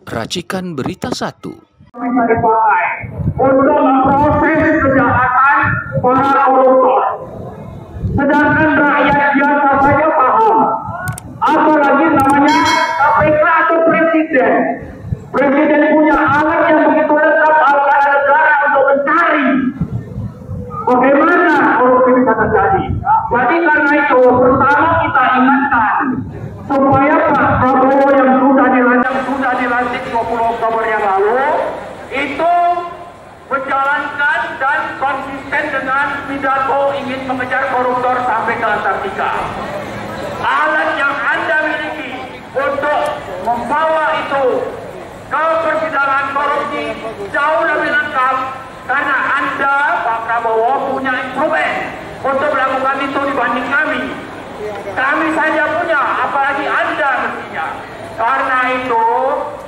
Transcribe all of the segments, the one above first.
Racikan Berita 1. Bisa dipakai untuk memproses kejahatan para koruptor. Sedangkan rakyat biasa saja paham. Apalagi namanya KPK atau Presiden. Presiden punya alat yang begitu lengkap alat negara untuk mencari bagaimana korupsi bisa terjadi. Jadi karena itu pertama kita ingatkan supaya Pak Prabowo yang sudah dilantik 20 Oktober yang lalu itu menjalankan dan konsisten dengan pidato ingin mengejar koruptor sampai ke Antartika. Alat yang Anda miliki untuk membawa itu ke persidangan korupsi jauh lebih lengkap karena Anda, Pak Prabowo, punya instrumen untuk melakukan itu dibanding kami. Kami saja punya, apalagi Anda mestinya. Karena itu,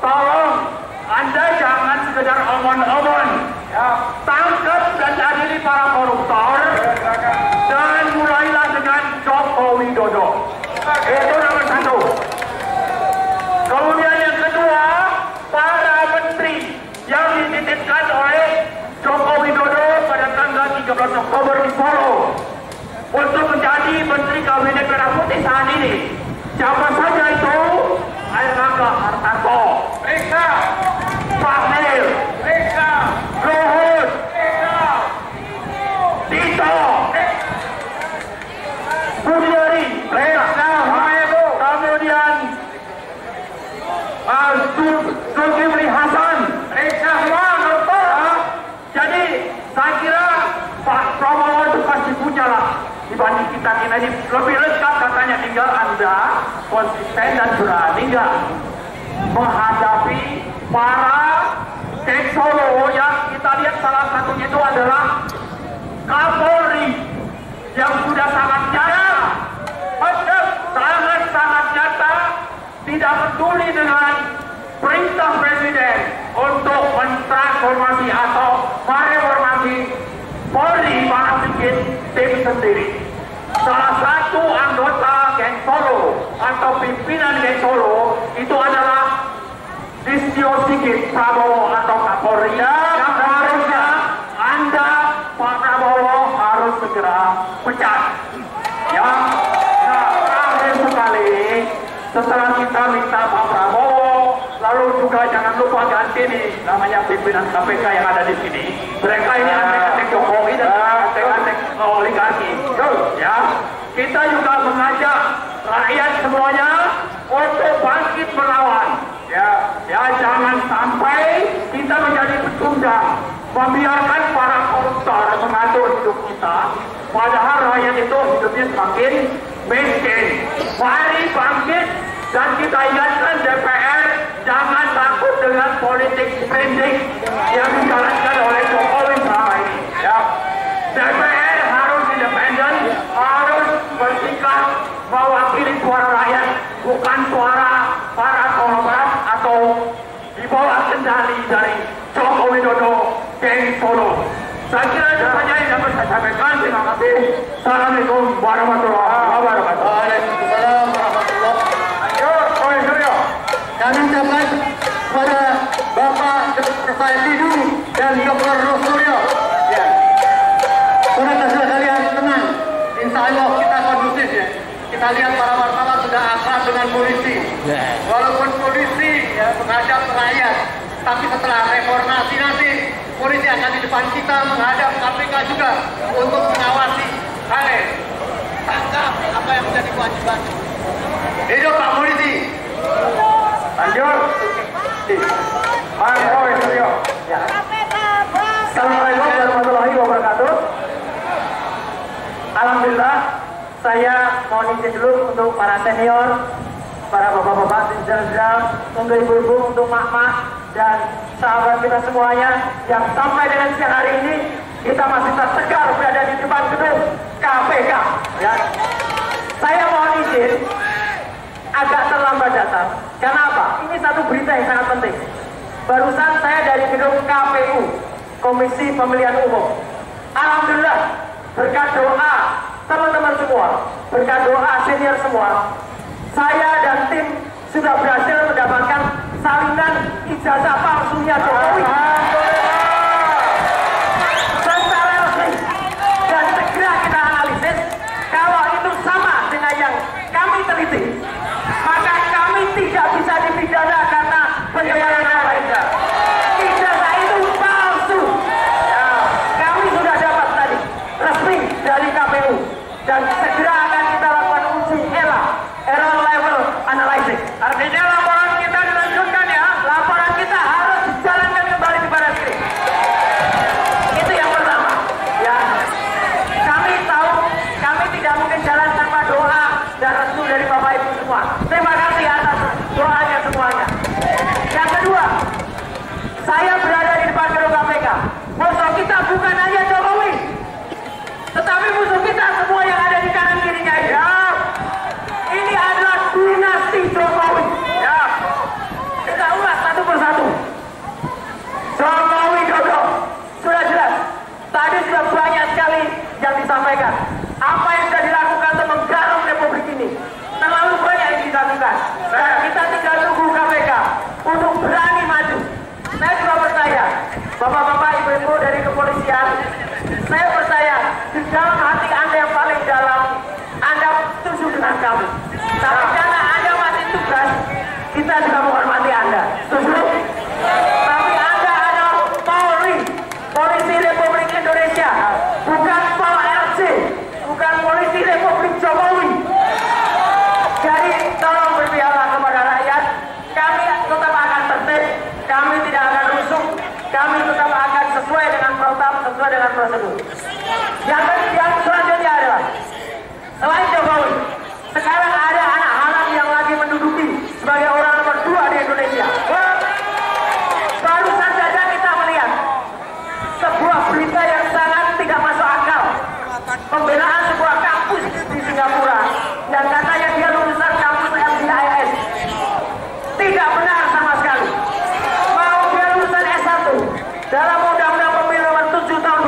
tolong Anda jangan sekedar omon-omon, ya, tangkap dan adili para koruptor dan mulailah dengan Joko Widodo. Itu nomor satu. Kemudian yang kedua, para menteri yang dititipkan oleh Joko Widodo pada tanggal 13 Oktober di Solo untuk menjadi Menteri Kabinet Merah Putih saat ini. Siapa saja itu? Airlangga Hartarto, Rika, Fahil, Rika, Luhut, Rika, Tito, Budiari, Rika, kemudian Zulkifli Hasan, Rika, semua koruptor. Jadi saya kira Pak Prabowo itu pasti punya lah dibanding kita ini lebih lengkap katanya, tinggal Anda konsisten dan berani nggak menghadapi para geng Solo yang kita lihat salah satunya itu adalah Kapolri yang sudah sangat nyata, sangat nyata tidak peduli dengan perintah Presiden untuk mentransformasi atau mereformasi Polri, malah bikin tim sendiri. Salah satu anggota geng Solo atau pimpinan geng Solo itu adalah Listio Sigit Prabowo atau Kapolri yang harusnya Anda, Pak Prabowo, harus segera pecat. Ya, nah, terakhir sekali setelah kita minta Pak Prabowo, lalu juga jangan lupa ganti nih namanya pimpinan KPK yang ada di sini. Mereka ini antek-antek Jokowi dan antek-antek oligarki. Ya, kita juga mengajak rakyat semuanya untuk bangkit melawan. Ya, jangan sampai kita menjadi pecundang, membiarkan para koruptor mengatur hidup kita. Padahal rakyat itu hidupnya semakin miskin. Mari bangkit dan kita ingatkan DPR jangan takut dengan politik spending yang dijalankan oleh Jokowi selama ini. Ya, DPR harus independen, harus bersikap mewakili suara rakyat, bukan suara para konglomerat atau di bawah kendali dari Joko Widodo, geng Solo. Saya kira itu saja yang dapat saya sampaikan. Terima kasih. Assalamualaikum warahmatullahi wabarakatuh. Waalaikumsalam warahmatullahi wabarakatuh. Kami ucapkan kepada Bapak Dr. Tidu dan Dr. Rosuryo. Ya. Saudara kalian tenang. Insya Allah kita kondusif ya. Kita lihat para wartawan sudah akrab dengan polisi. Walaupun polisi ya menghadap rakyat, tapi setelah reformasi nanti polisi akan di depan kita menghadap KPK juga untuk mengawasi. Hai, tangkap apa yang menjadi kewajiban. Hidup Pak Polisi. Lanjut. Mas Roy Suryo. Ya. Assalamualaikum warahmatullahi wabarakatuh. Alhamdulillah, saya mohon izin dulu untuk para senior, para bapak-bapak, jenderal, untuk ibu-ibu, untuk mak-mak, dan sahabat kita semuanya yang sampai dengan siang hari ini kita masih tersegar berada di depan gedung KPK. Ya. Saya mohon izin agak terlambat datang. Karena apa? Ini satu berita yang sangat penting. Barusan saya dari gedung KPU, Komisi Pemilihan Umum. Alhamdulillah, berkat doa teman-teman semua, berkat doa senior semua, saya dan tim sudah berhasil mendapatkan salinan ijazah palsunya Jokowi secara resmi, dan segera kita analisis. Kalau itu sama dengan yang kami teliti, maka kami tidak bisa dipidana karena penyebaran nama ijazah. Ijazah itu palsu. Kami sudah dapat tadi resmi dari KPU, dan segera akan kita lakukan uji error level analysis. Artinya laporan kita dilanjutkan ya. Laporan kita harus dijalankan kembali kepada diri. Itu yang pertama. Ya, kami tahu kami tidak mungkin jalan tanpa doa dan restu dari Bapak Ibu semua. Terima kasih atas doanya semuanya. Yang kedua, saya berada di depan gedung KPK. Musuh kita bukan hanya Jokowi, tetapi musuh kita semua yang ada di kanan kirinya ini. Ya. Ini adalah dinasti Jokowi. Ya. Kita ulas satu persatu. Jokowi Dodo. Sudah jelas. Tadi sudah banyak sekali yang disampaikan. Apa yang sudah dilakukan untuk menggarap Republik ini terlalu banyak yang dilakukan. Dan kita tinggal tunggu KPK untuk berani maju. Saya juga percaya, Bapak-bapak, Ibu-ibu dari kepolisian, saya percaya di dalam hati Anda yang paling dalam, Anda setuju dengan kami. Tapi karena Anda masih tugas, kita juga menghormati Anda. Setuju? Tapi Anda adalah Polri, Polisi Republik Indonesia, bukan Pol RC, bukan Polisi Republik Jokowi. Jadi tolong berpihaklah kepada rakyat. Kami tetap akan tertib, kami tidak akan rusuh, kami tetap akan sesuai dengan protap, sesuai dengan prosedur. Yang selanjutnya adalah selain Jokowi, sekarang ada anak halang yang lagi menduduki sebagai orang nomor 2 di Indonesia. Barusan saja kita melihat sebuah berita yang sangat tidak masuk akal. Pembelaan sebuah kampus di Singapura yang katanya dia lulusan kampus MBIS. Tidak benar sama sekali. Mau dia lulusan S1 dalam Undang-Undang Pemilu nomor 7 tahun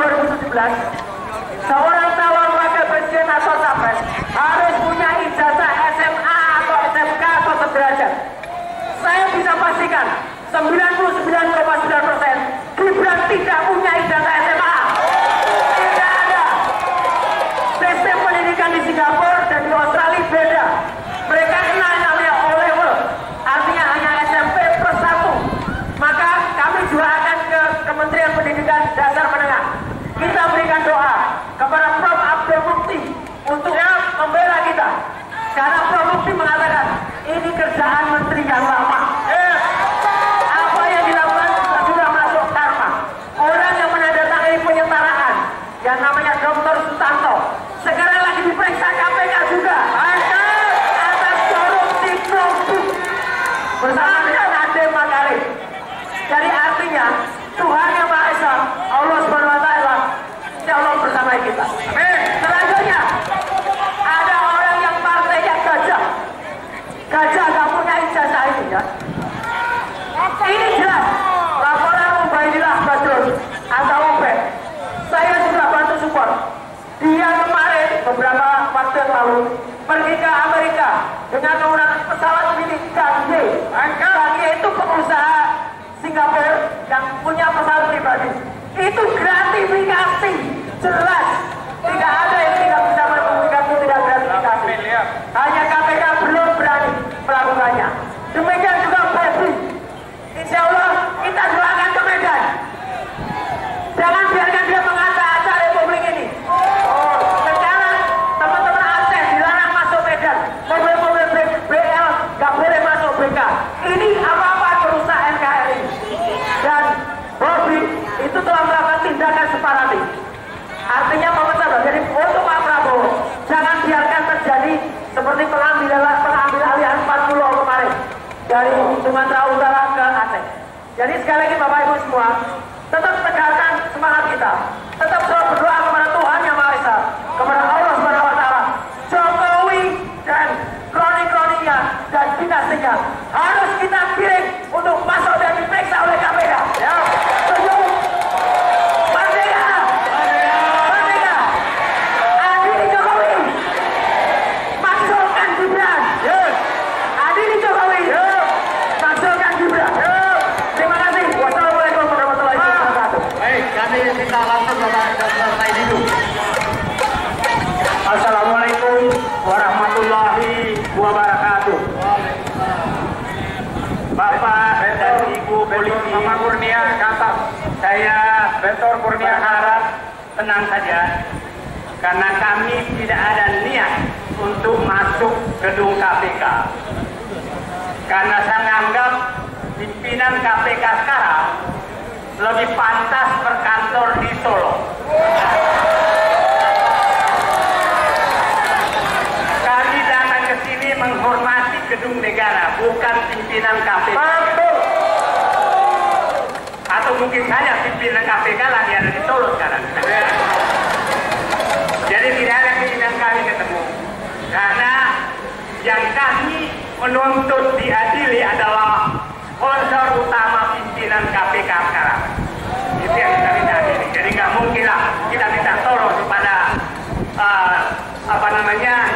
2017, seorang calon wakil presiden atau capres harus punya ijazah SMA atau SMK atau sederajat. Saya bisa pastikan 99,9% Gibran tidak punya ijazah SMA. Tidak ada. Sistem pendidikan di Singapura dan di Australia beda. Mereka kenal namanya O-level, artinya hanya SMP plus 1. Maka kami juga akan ke Kementerian Pendidikan Dasar Menengah. Kita berikan doa kepada Prof. Abdul Mukti untuk membela kita. Karena Prof. Mukti mengatakan ini kerjaan menteri yang lama. Apa yang dilakukan sudah masuk karma. Orang yang menandatangani penyetaraan yang namanya Dr. Sutanto sekarang lagi diperiksa KPK juga atas korupsi produk bersama dengan Nadiem Makarim. Jadi artinya Tuhan yang Maha Esa, Allah SWT, Insya Allah bersama kita. Selanjutnya ada orang yang partainya gajah. Gajah gak punya ijazah ini ya. Ini jelas laporan Ubaidillah Badrun atau Ubed. Saya juga bantu support. Dia kemarin beberapa waktu yang lalu pergi ke Amerika dengan menggunakan pesawat milik Gangye. Gangye itu pengusaha Singapura yang punya pesawat pribadi. Itu gratifikasi, jelas. Tidak ada yang tidak bisa melakukan itu, tidak gratifikasi. Hanya KPK belum berani melakukannya. Demikian juga Febri. Insya Allah kita doakan ke Medan. Jangan biarkan dia mengacak-acak Republik ini. Sekarang teman-teman Aceh dilarang masuk Medan. Mobil-mobil BL gak boleh masuk BK. Ini apa-apa merusak NKRI. Dan Bobi itu telah melakukan tindakan separatis. Artinya memecah belah. Jadi untuk Pak Prabowo, jangan biarkan terjadi seperti pengambil alihan 40 kemarin dari Sumatera Utara ke Aceh. Jadi sekali lagi Bapak Ibu semua, tetap tegakkan semangat kita, tetap selalu berdoa kepada Tuhan Yang Maha Esa, kepada Allah Subhanahu Wa Taala. Jokowi dan kroni-kroninya dan dinastinya harus kita kirim untuk masuk dan diperiksa oleh KPK. Ya, setuju? Merdeka! Merdeka! Adili Jokowi! Maksulkan Gibran! Adili Jokowi! Maksulkan Gibran! Terima Kurnia kata saya Bentor Kurnia harap tenang saja karena kami tidak ada niat untuk masuk gedung KPK karena saya anggap pimpinan KPK sekarang lebih pantas berkantor di Solo. Kami datang ke sini menghormati gedung negara, bukan pimpinan KPK. Atau mungkin saja pimpinan KPK lah yang ada di Solo sekarang. Jadi tidak ada keinginan kami ketemu. Karena yang kami menuntut diadili adalah sponsor utama pimpinan KPK sekarang. Itu yang kita minta adili. Jadi nggak mungkin lah kita minta tolong kepada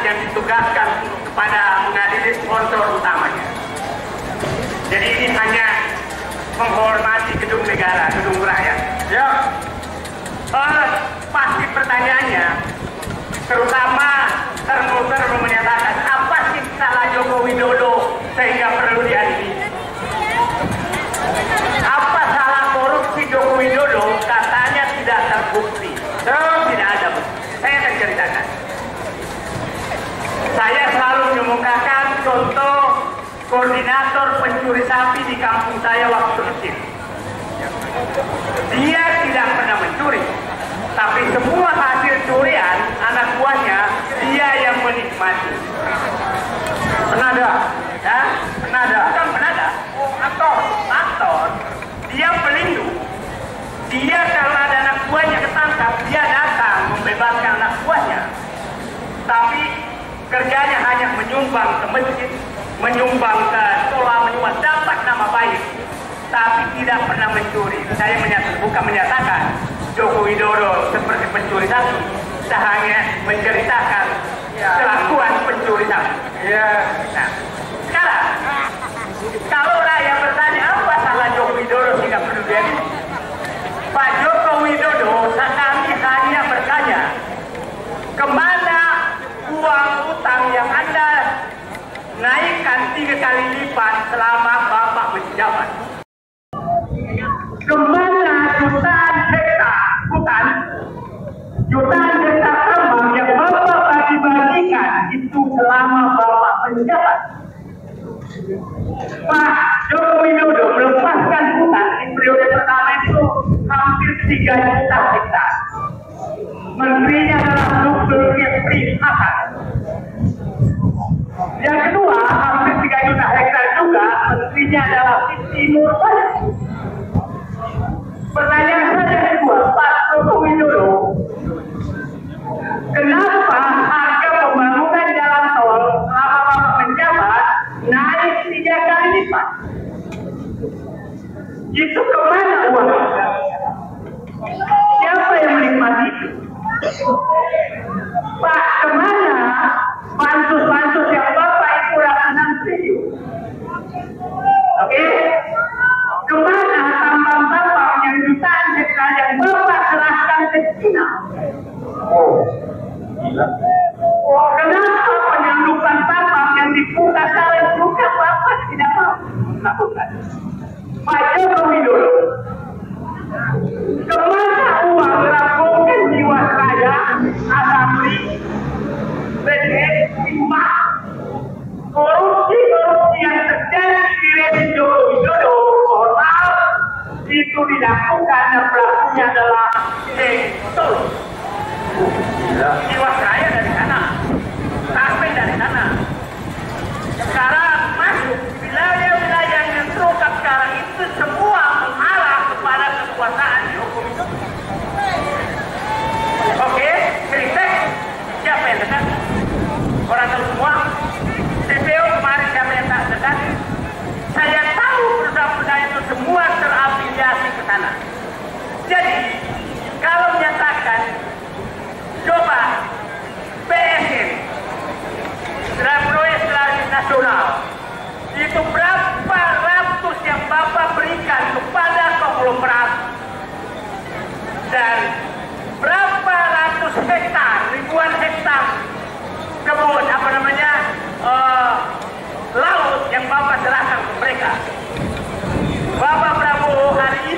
yang ditugaskan kepada mengadili sponsor utamanya. Jadi ini hanya menghormati gedung negara, gedung rakyat. Ya. Pasti pertanyaannya, terutama termotor menyatakan apa sih salah Joko Widodo sehingga perlu diadili? Apa salah korupsi Joko Widodo katanya tidak terbukti? Tidak ada bukti. Saya akan ceritakan. Saya selalu mengemukakan contoh koordinator pencuri sapi di kampung saya waktu kecil. Dia tidak pernah mencuri, tapi semua hasil curian anak buahnya dia yang menikmati. Penada, ya? Penada, bukan penada, aktor. Dia pelindung. Dia kalau ada anak buahnya ketangkap, dia datang membebaskan anak buahnya. Tapi kerjanya hanya menyumbang ke masjid, menyumbang ke sekolah, menyumbang dapat nama baik, tapi tidak pernah mencuri. Saya bukan menyatakan Joko Widodo seperti pencuri sapi, saya hanya menceritakan kelakuan pencuri sapi. Nah, sekarang kalau rakyat bertanya apa salah Joko Widodo tidak perlu diadili, Pak Joko Widodo kami hanya bertanya kemana uang utang yang Anda naikkan 3 kali lipat selama Bapak menjabat. Kemana jutaan hektar, bukan jutaan hektar tambang yang Bapak bagi-bagikan itu selama Bapak menjabat. Pak Joko Widodo melepaskan hutan di periode pertama itu hampir 3 juta hektar. Menterinya adalah Zulkifli Hasan. Yang kedua, hampir 3 juta hektar juga, menterinya adalah Siti Nurbaya. Pertanyaan saya kedua, Pak Joko Widodo, kenapa harga pembangunan jalan tol selama Bapak menjabat naik 3 kali lipat? Itu kemana uangnya? Siapa yang menikmati itu? Pak, kemana pansus-pansus yang Bapak itu ratusan triliun? Oke? Kemana tambang-tambang yang jutaan hektar yang Bapak serahkan ke China? Kenapa penyelundupan tambang yang dibuka salah juga Bapak tidak mau lakukan? Pak Joko Widodo, kemana uang Rampungkan Jiwasraya, Asabri, BDS, Timah, korupsi yang terjadi di rezim Joko Widodo, mohon maaf, itu dilakukan dan pelakunya adalah Solo. Jiwasraya dari sana, sampai dari sana. Sekarang masuk wilayah-wilayah yang terungkap sekarang itu semua mengarah kepada kekuasaan Joko Widodo. Oke, kritik siapa yang dekat? Orang tahu semua. CPO kemarin siapa yang tak dekat? Saya tahu perusahaan-perusahaan itu semua terafiliasi ke sana. Jadi kalau menyatakan coba PSN dalam proyek strategis nasional itu berapa ratus yang Bapak berikan kepada konglomerat dan berapa ratus hektar, ribuan hektar kebun laut yang Bapak serahkan ke mereka. Bapak Prabowo hari ini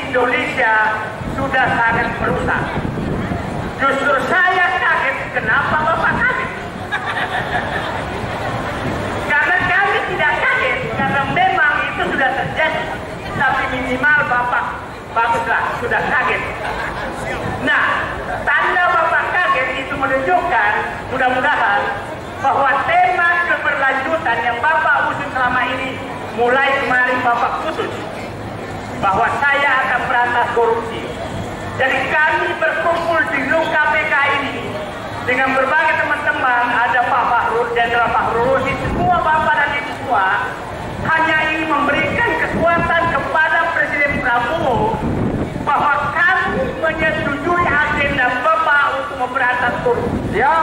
Indonesia sudah sangat merusak. Justru saya kaget, kenapa Bapak kaget? Karena kami tidak kaget, karena memang itu sudah terjadi. Tapi minimal Bapak, baguslah, sudah kaget. Nah, tanda Bapak kaget itu menunjukkan, mudah-mudahan, bahwa tema keberlanjutan yang Bapak usung selama ini, mulai kemarin Bapak putus, bahwa saya akan berantas korupsi. Jadi kami berkumpul di gedung KPK ini dengan berbagai teman-teman, ada Pak Fahrul, Jenderal Fahrul Razi, semua Bapak dan Ibu semua, hanya ingin memberikan kekuatan kepada Presiden Prabowo bahwa kami menyetujui agenda Bapak untuk memberantas korupsi. Ya.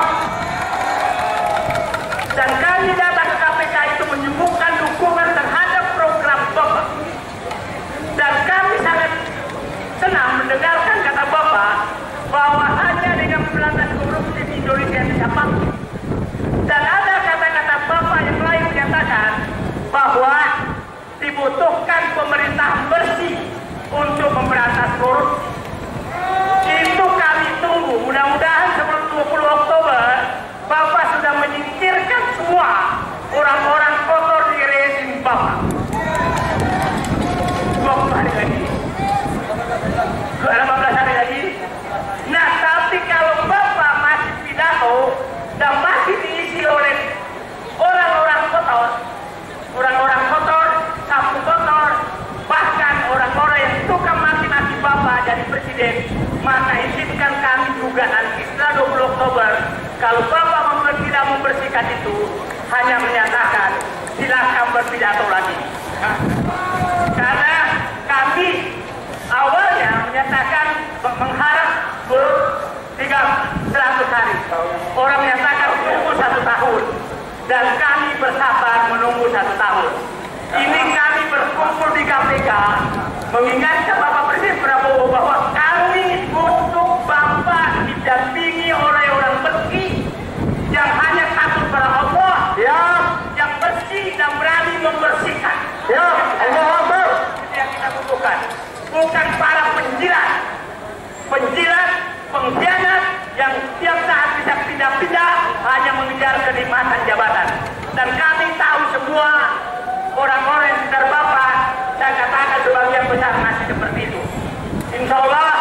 Dan kami datang ke KPK itu menyuguhkan dukungan terhadap program Bapak. Dan kami sangat senang mendengarkan kata Bapak bahwa hanya dengan memberantas korupsi di Indonesia bisa mampu. Dan ada kata-kata Bapak yang lain menyatakan bahwa dibutuhkan pemerintahan bersih untuk memberantas korupsi. Itu kami tunggu. Mudah-mudahan sebelum 20 Oktober Bapak sudah menyingkirkan semua orang-orang kotor di rezim Bapak. 20 hari lagi, 18 hari lagi. Nah, tapi kalau Bapak masih pidato dan masih diisi oleh orang-orang kotor, sapu kotor, bahkan orang-orang yang suka maki-maki Bapak jadi presiden, maka izinkan kami juga nanti setelah 20 Oktober, kalau Bapak tidak membersihkan itu, hanya menyatakan silakan berpidato lagi. Karena kami awalnya menyatakan mengharap 100 hari. Orang menyatakan tunggu 1 tahun. Dan kami bersabar menunggu 1 tahun. Ini kami berkumpul di KPK mengingatkan Bapak Presiden Prabowo bahwa kami butuh Bapak didampingi oleh orang bersih yang hanya takut pada Allah, ya, yang bersih dan berani membersihkan. Ya, Allah Akbar. Itu yang kita butuhkan. Bukan para penjilat, pengkhianat yang setiap saat bisa pindah-pindah hanya mengejar kenikmatan jabatan. Dan kami tahu semua orang-orang yang sekitar Bapak, saya katakan sebagian besar masih seperti itu. Insya Allah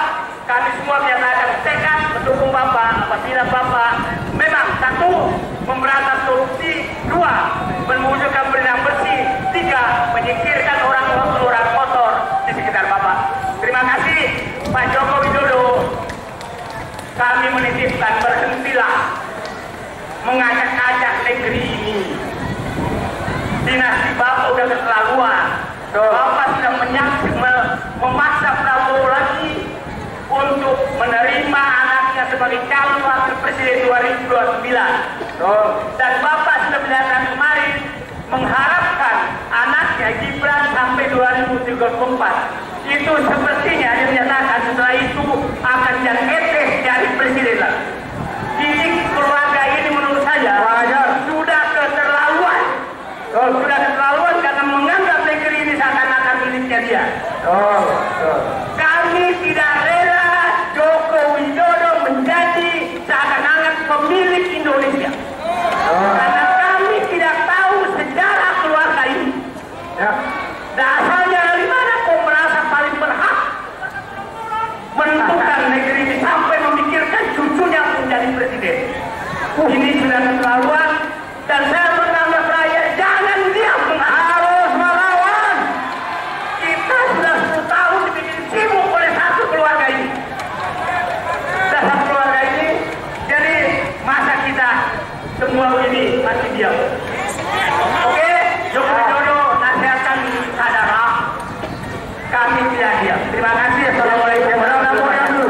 kami semua menyatakan tekad mendukung Bapak apabila Bapak memang 1, memberantas korupsi, 2, mewujudkan pemerintahan bersih, 3, menyingkirkan orang-orang kotor di sekitar Bapak. Terima kasih Pak Joko Widodo. Kami menitipkan berhentilah mengajak-ajak negeri ini. Dinasti Bapak udah keterlaluan. Bapak sudah memaksa Prabowo lagi untuk menerima anaknya sebagai calon wakil presiden 2029. Dan Bapak sudah menyatakan kemarin mengharapkan anaknya Gibran sampai 2034. Itu sepertinya dia menyatakan setelah itu akan jadi presiden lagi. Jadi keluarga ini menurut saya sudah keterlaluan. Sudah keterlaluan karena menganggap negeri ini seakan-akan miliknya dia. Kami tidak rela Joko Widodo menjadi seakan-akan pemilik Indonesia. Karena kami tidak tahu sejarah keluarga ini. Dasarnya dari mana kau merasa paling berhak menentukan negeri ini sampai memikirkan cucunya menjadi presiden. Ini sudah keterlaluan dan saya menganggap rakyat jangan diam, harus melawan. Kita sudah 10 tahun dibikin sibuk oleh satu keluarga ini. Dasar keluarga ini, jadi masa kita semua ini masih diam. Oke, Joko Widodo nasihatkan saudara, kami tidak diam. Terima kasih. Assalamualaikum warahmatullahi wabarakatuh.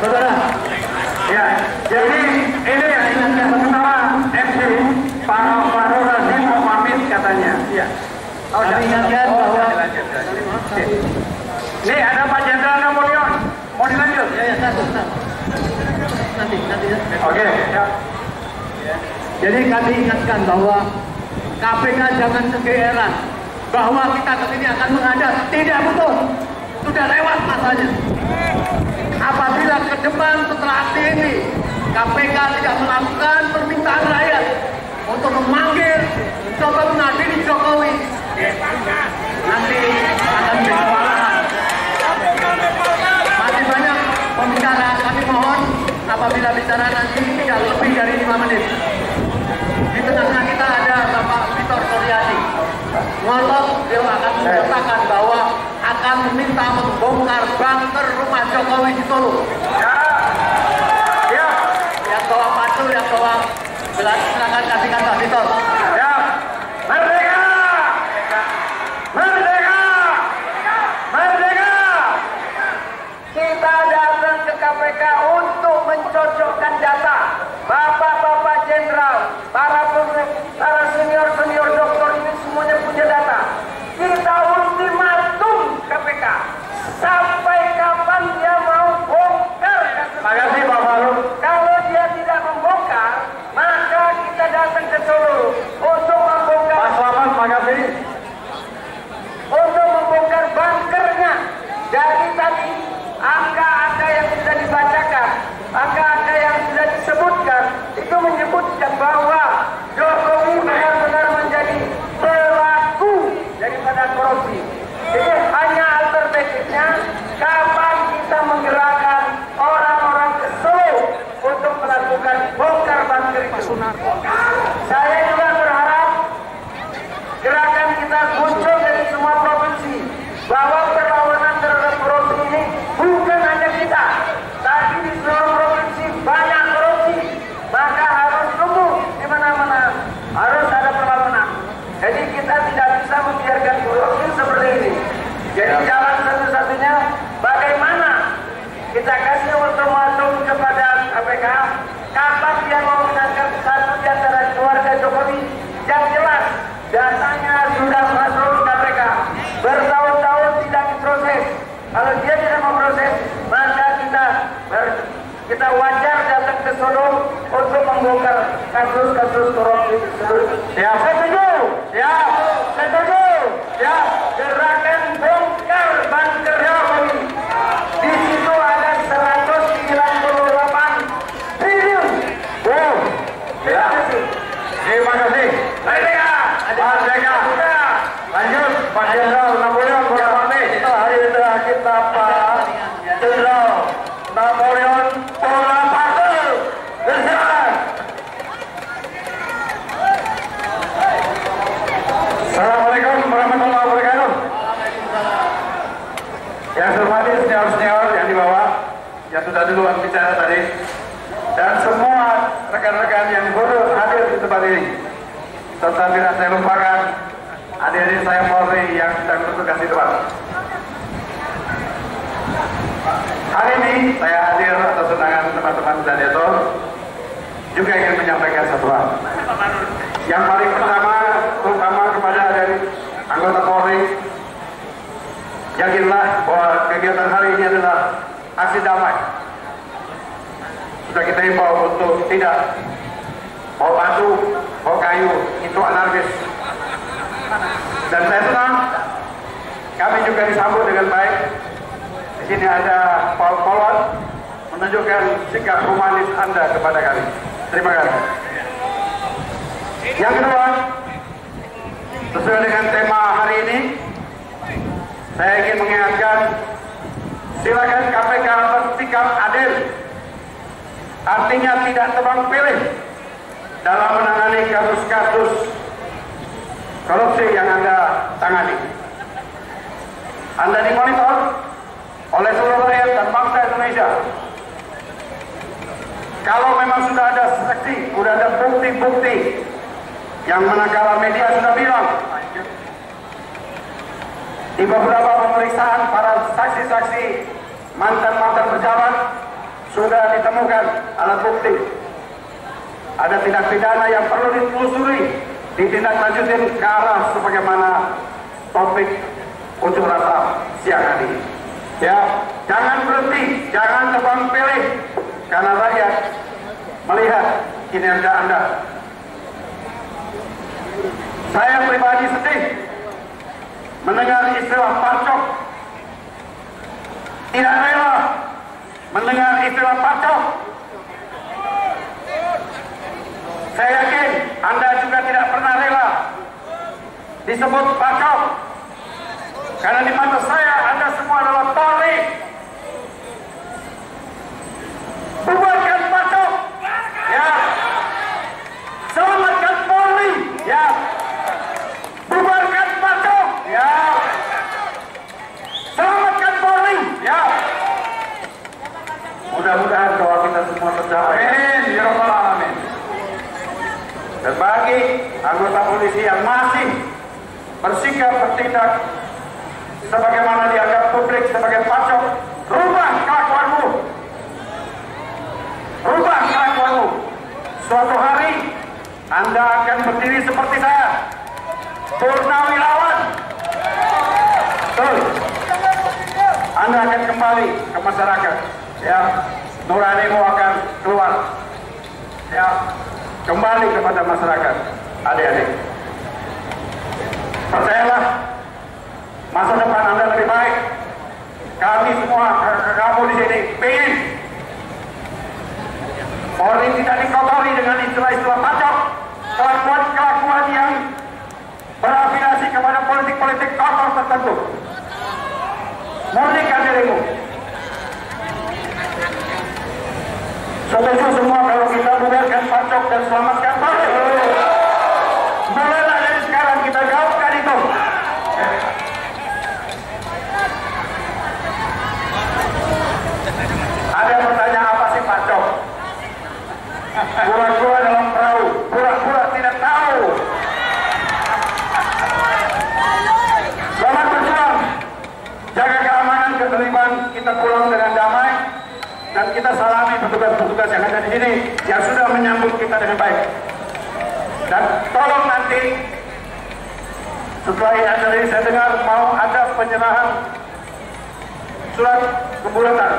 Saudara, ya, jadi ini yang pertama MC Pak Fahrul Razi mau pamit katanya. Iya. Kami ingatkan bahwa ini ada Pak Jenderal Napoleon mau dilanjut. Ya, satu. Nanti. Oke. Ya. Jadi kami ingatkan bahwa KPK jangan kegeeran bahwa kita kesini akan menghadap. Tidak betul, sudah lewat masanya. Apabila ke depan setelah aksi ini KPK tidak melakukan permintaan rakyat untuk memanggil coba mengadili Jokowi, nanti akan menjadi kewalahan. Masih banyak pembicara, kami mohon apabila bicara nanti tidak lebih dari 5 menit. Di tengah-tengah kita ada Bapak Victor Suryadi. Ngotot beliau akan menyatakan bahwa akan meminta membongkar bunker rumah Jokowi di Solo. Ya. Yang bawa pacu, yang bawa gelas, silakan kasihkan Pak Victor. Ya. Merdeka! Merdeka! Merdeka! Kita datang ke KPK untuk mencocokkan data. Bapak-bapak jenderal, para senior-senior dokter ini semuanya punya data. Kita ultimatum KPK. Sampai kapan dia mau bongkar? Makasih Pak Faruk. Kalau dia tidak membongkar, maka kita datang ke Solo untuk membongkar. Pak Selamat, makasih. Untuk membongkar bunkernya. Dari tadi angka-angka yang sudah dibacakan, angka-angka yang sudah disebutkan, itu menyebutkan bahwa Jokowi benar-benar menjadi pelaku daripada korupsi. Jadi hanya alternatifnya kapan kita menggerakkan orang-orang ke Solo untuk melakukan bongkar bunker itu. Saya juga berharap gerakan kita muncul dari semua provinsi bahwa perlawanan terhadap korupsi ini bukan hanya kita, tapi di seluruh provinsi banyak korupsi, maka harus tumbuh di mana-mana, harus ada perlawanan. Jadi kita tidak bisa membiarkan korupsi seperti ini. Jadi jalan satu-satunya bagaimana kita kasih ultimatum kepada KPK kapan dia mau menangkap satu di antara keluarga Jokowi yang jelas datanya sudah masuk ke KPK bertahun-tahun tidak diproses. Kalau dia tidak memproses, maka kita wajar datang ke Solo untuk membongkar kasus-kasus korupsi tersebut. Siap, setuju. Siap, setuju. Siap. Gerakan bongkar bunker Jokowi. Di situ ada 198 triliun. Wow. Ya. Terima kasih. Merdeka. Merdeka. Lanjut, Pak Jenderal Napoleon Bonaparte. Hari ini kita Pak Jenderal Napoleon Bonaparte. Berjalan. Assalamualaikum warahmatullahi wabarakatuh. Yang saya hormati senior-senior yang di bawah, yang sudah duluan bicara tadi, dan semua rekan-rekan yang baru hadir di tempat ini, serta tidak saya lupakan adik-adik saya Polri yang sedang bertugas di depan. Hari ini saya hadir atas undangan teman-teman Gladiator, juga ingin menyampaikan satu hal. Yang paling pertama, terutama kepada dari anggota Polri, yakinlah bahwa kegiatan hari ini adalah aksi damai. Sudah kita himbau untuk tidak bawa batu, bawa kayu, itu anarkis. Dan saya senang kami juga disambut dengan baik. Di sini ada Paul Polon menunjukkan sikap humanis Anda kepada kami. Terima kasih. Yang kedua, sesuai dengan tema hari ini, saya ingin mengingatkan, silakan KPK bersikap adil, artinya tidak tebang pilih dalam menangani kasus-kasus korupsi yang Anda tangani. Anda dimonitor oleh seluruh rakyat dan bangsa Indonesia. Kalau memang sudah ada saksi, sudah ada bukti-bukti yang manakala media sudah bilang di beberapa pemeriksaan para saksi-saksi mantan-mantan pejabat sudah ditemukan alat bukti, ada tindak pidana yang perlu ditelusuri, ditindaklanjutin ke arah sebagaimana topik unjuk rasa siang hari. Ya, jangan berhenti, jangan tebang pilih, karena rakyat melihat kinerja Anda. Saya pribadi sedih mendengar istilah pacok, tidak rela mendengar istilah pacok. Saya yakin Anda juga tidak pernah rela disebut pacok, karena di mata saya Anda semua adalah Polri. Bubarkan pacok, ya. Selamatkan Polri, ya. Bubarkan pacok, ya. Selamatkan Polri, ya. Mudah-mudahan doa kita semua tercapai. Amin, ya rabbal alamin. Dan bagi anggota polisi yang masih bersikap bertindak sebagaimana dianggap publik sebagai pacok, rubah kelakuanmu. Rubah kelakuanmu. Suatu hari Anda akan berdiri seperti saya, purnawirawan. Betul. Anda akan kembali ke masyarakat, ya. Nuranimu akan keluar, ya. Kembali kepada masyarakat, adik-adik. Percayalah, masa depan Anda lebih baik. Kami semua, kamu di sini, ingin Polri tidak dikotori dengan istilah-istilah pacok, kelakuan-kelakuan yang berafiliasi kepada politik-politik kotor tertentu. Murnikan dirimu. Setuju semua kalau kita bubarkan pacok dan selamatkan Polri. Mulailah dari sekarang kita gaungkan itu. Ada yang bertanya, apa sih pacok? Pura-pura dalam perahu, pura-pura tidak tahu. Selamat berjuang, jaga keamanan, ketertiban, kita pulang dengan damai, dan kita salami petugas-petugas yang ada di sini yang sudah menyambut kita dengan baik. Dan tolong nanti setelah ini saya dengar mau ada penyerahan surat kebulatan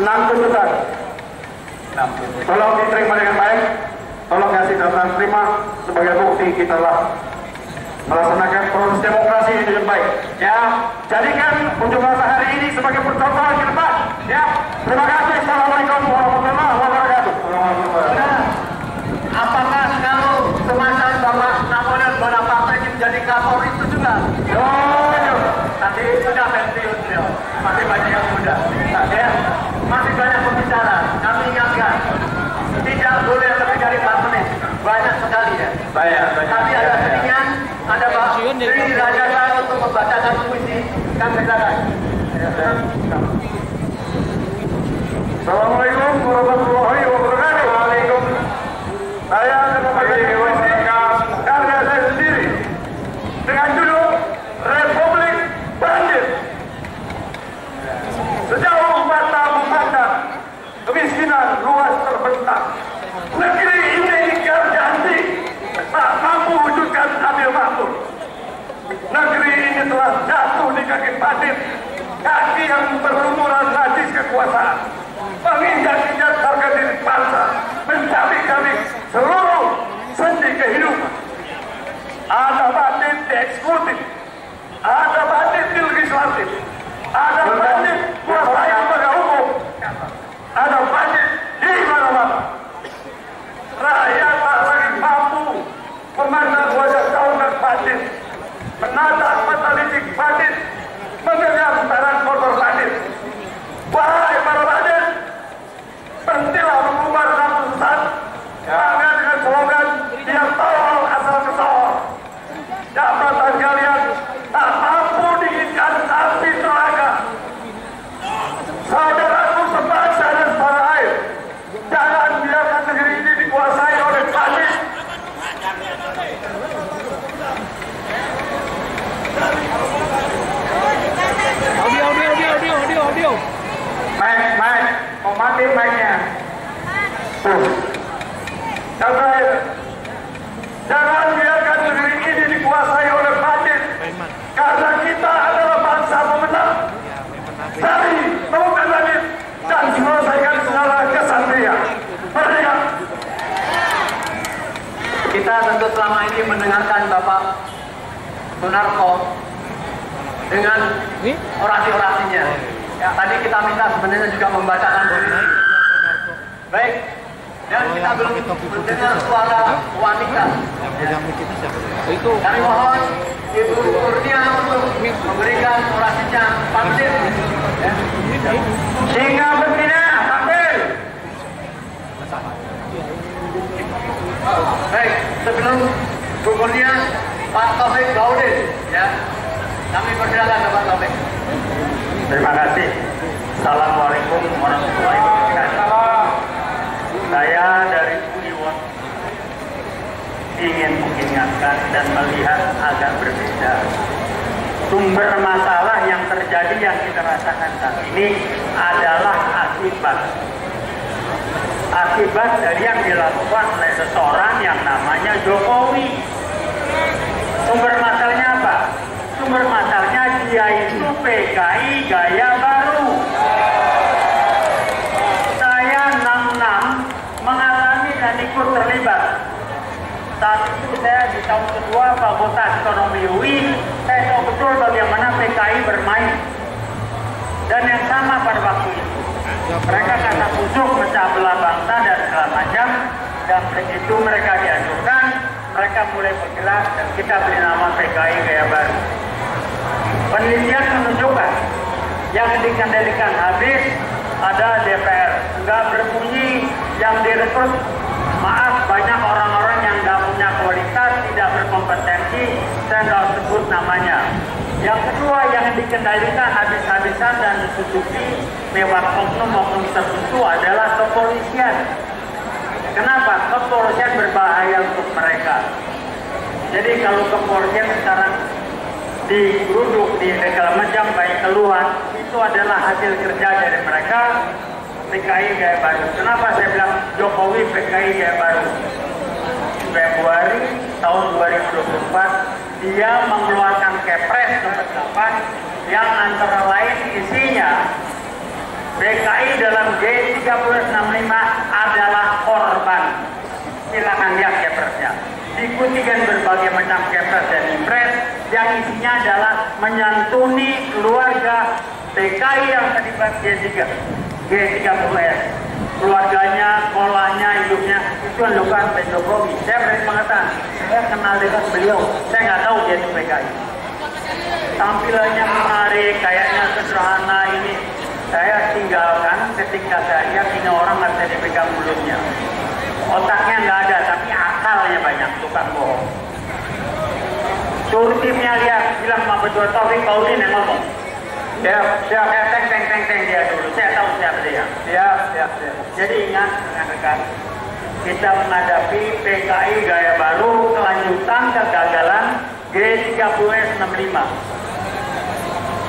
6 tuntutan. Tolong diterima dengan baik, tolong kasih daftar terima sebagai bukti kita telah melaksanakan proses demokrasi dengan baik. Ya, jadikan unjuk rasa hari ini sebagai percontohan ke depan. Ya, terima kasih. Assalamualaikum warahmatullahi wabarakatuh. Apakah kalau semacam Bapak Napoleon Bonaparte ini menjadi Kapolri itu juga? Nanti sudah pensiun beliau, masih banyak yang muda. Ya, masih banyak pembicara. Kami ingatkan, tidak boleh lebih dari 4 menit. Banyak sekali ya. Banyak. Tapi ada selingan, ada Pak Sri Rajasa untuk membacakan puisi. Kami silakan. Assalamualaikum warahmatullahi wabarakatuh. Waalaikumsalam. Saya akan membacakan puisi karya saya sendiri dengan judul Republik Bandit. Sejauh mata memandang, kemiskinan luas terbentang. Negeri ini ganti tak mampu wujudkan adil makmur. Negeri ini telah jatuh di kaki bandit, kaki yang berlumuran najis kekuasaan, menginjak-injak harga diri bangsa, mencabik-cabik seluruh sendi kehidupan. Ada bandit di eksekutif, ada bandit di legislatif, ada bandit kuasai lembaga hukum, ada bandit di mana-mana. Rakyat tak lagi mampu memandang wajah kaum bandit, menatap mata licik bandit, mengenang tangan kotor bandit. Wahai para bandit, berhentilah mengumbar nafsu sesat, jangan dengan slogan dia tolol asal kesal. Jabatan kalian tak mampu diinginkan api neraka. Saudaraku sebangsa dan setanah air, jangan biarkan negeri ini dikuasai oleh bandit. Audio. Mic, mau mati mic-nya. Jangan biarkan negeri ini dikuasai oleh bandit, karena kita adalah bangsa pemenang. Cari, temukan bandit, dan selesaikan segala kesatria. Merdeka! Kita tentu selama ini mendengarkan Bapak Sunarko dengan orasi-orasinya. Ya, tadi kita minta sebenarnya juga membacakan diri. Baik, dan kita belum mendengar suara wanita. Kami mohon Ibu Kurnia untuk memberikan orasinya tampil. Sehingga betina tampil. Baik, sebelum Bu Kurnia, Pak Taufik Gaudin, ya, kami persilakan Pak Taufik. Terima kasih. Assalamualaikum warahmatullahi wabarakatuh. Saya dari Uniwon ingin mengingatkan dan melihat agak berbeda. Sumber masalah yang terjadi yang kita rasakan saat ini adalah akibat dari yang dilakukan oleh seseorang yang namanya Jokowi. Sumber masalahnya apa? Sumber masalahnya dia itu PKI gaya baru. Saya 66 mengalami dan ikut terlibat. Saat itu saya di tahun kedua Fakultas Ekonomi UI, saya tahu betul bagaimana PKI bermain. Dan yang sama pada waktu itu, mereka kata busuk, pecah belah bangsa dan segala macam. Dan begitu mereka diajukan, mereka mulai bergerak dan kita beri nama PKI gaya baru. Penelitian menunjukkan yang dikendalikan habis ada DPR, nggak berbunyi yang direkrut. Maaf, banyak orang-orang yang nggak punya kualitas, tidak berkompetensi, saya nggak sebut namanya. Yang kedua yang dikendalikan habis-habisan dan ditutupi lewat oknum-oknum tertentu adalah kepolisian. Kenapa? Kepolisian berbahaya untuk mereka. Jadi kalau kepolisian sekarang digeruduk di segala macam baik keluhan, itu adalah hasil kerja dari mereka. PKI gaya baru. Kenapa saya bilang Jokowi PKI gaya baru? Februari tahun 2024 dia mengeluarkan Kepres nomor 8 yang antara lain isinya PKI dalam G3065 adalah korban. Silakan lihat Kepresnya. Diikutikan berbagai macam Kepres dan Impres yang isinya adalah menyantuni keluarga PKI yang terlibat G30S. Keluarganya, sekolahnya, hidupnya, itu yang dilakukan Pak Jokowi. Saya berani mengatakan, saya kenal dengan beliau, saya nggak tahu dia itu PKI. Tampilannya menarik, kayaknya sederhana ini. Saya tinggalkan ketika saya lihat ini orang nggak bisa dipegang mulutnya. Otaknya nggak ada, tapi akalnya banyak, tukang bohong. Suruh timnya lihat, bilang sama Betul Taufik Gaudin yang ngomong. Siap, teng dia dulu. Saya tahu siapa dia. Siap. Jadi ingat, rekan-rekan, kita menghadapi PKI gaya baru, kelanjutan kegagalan G30S65.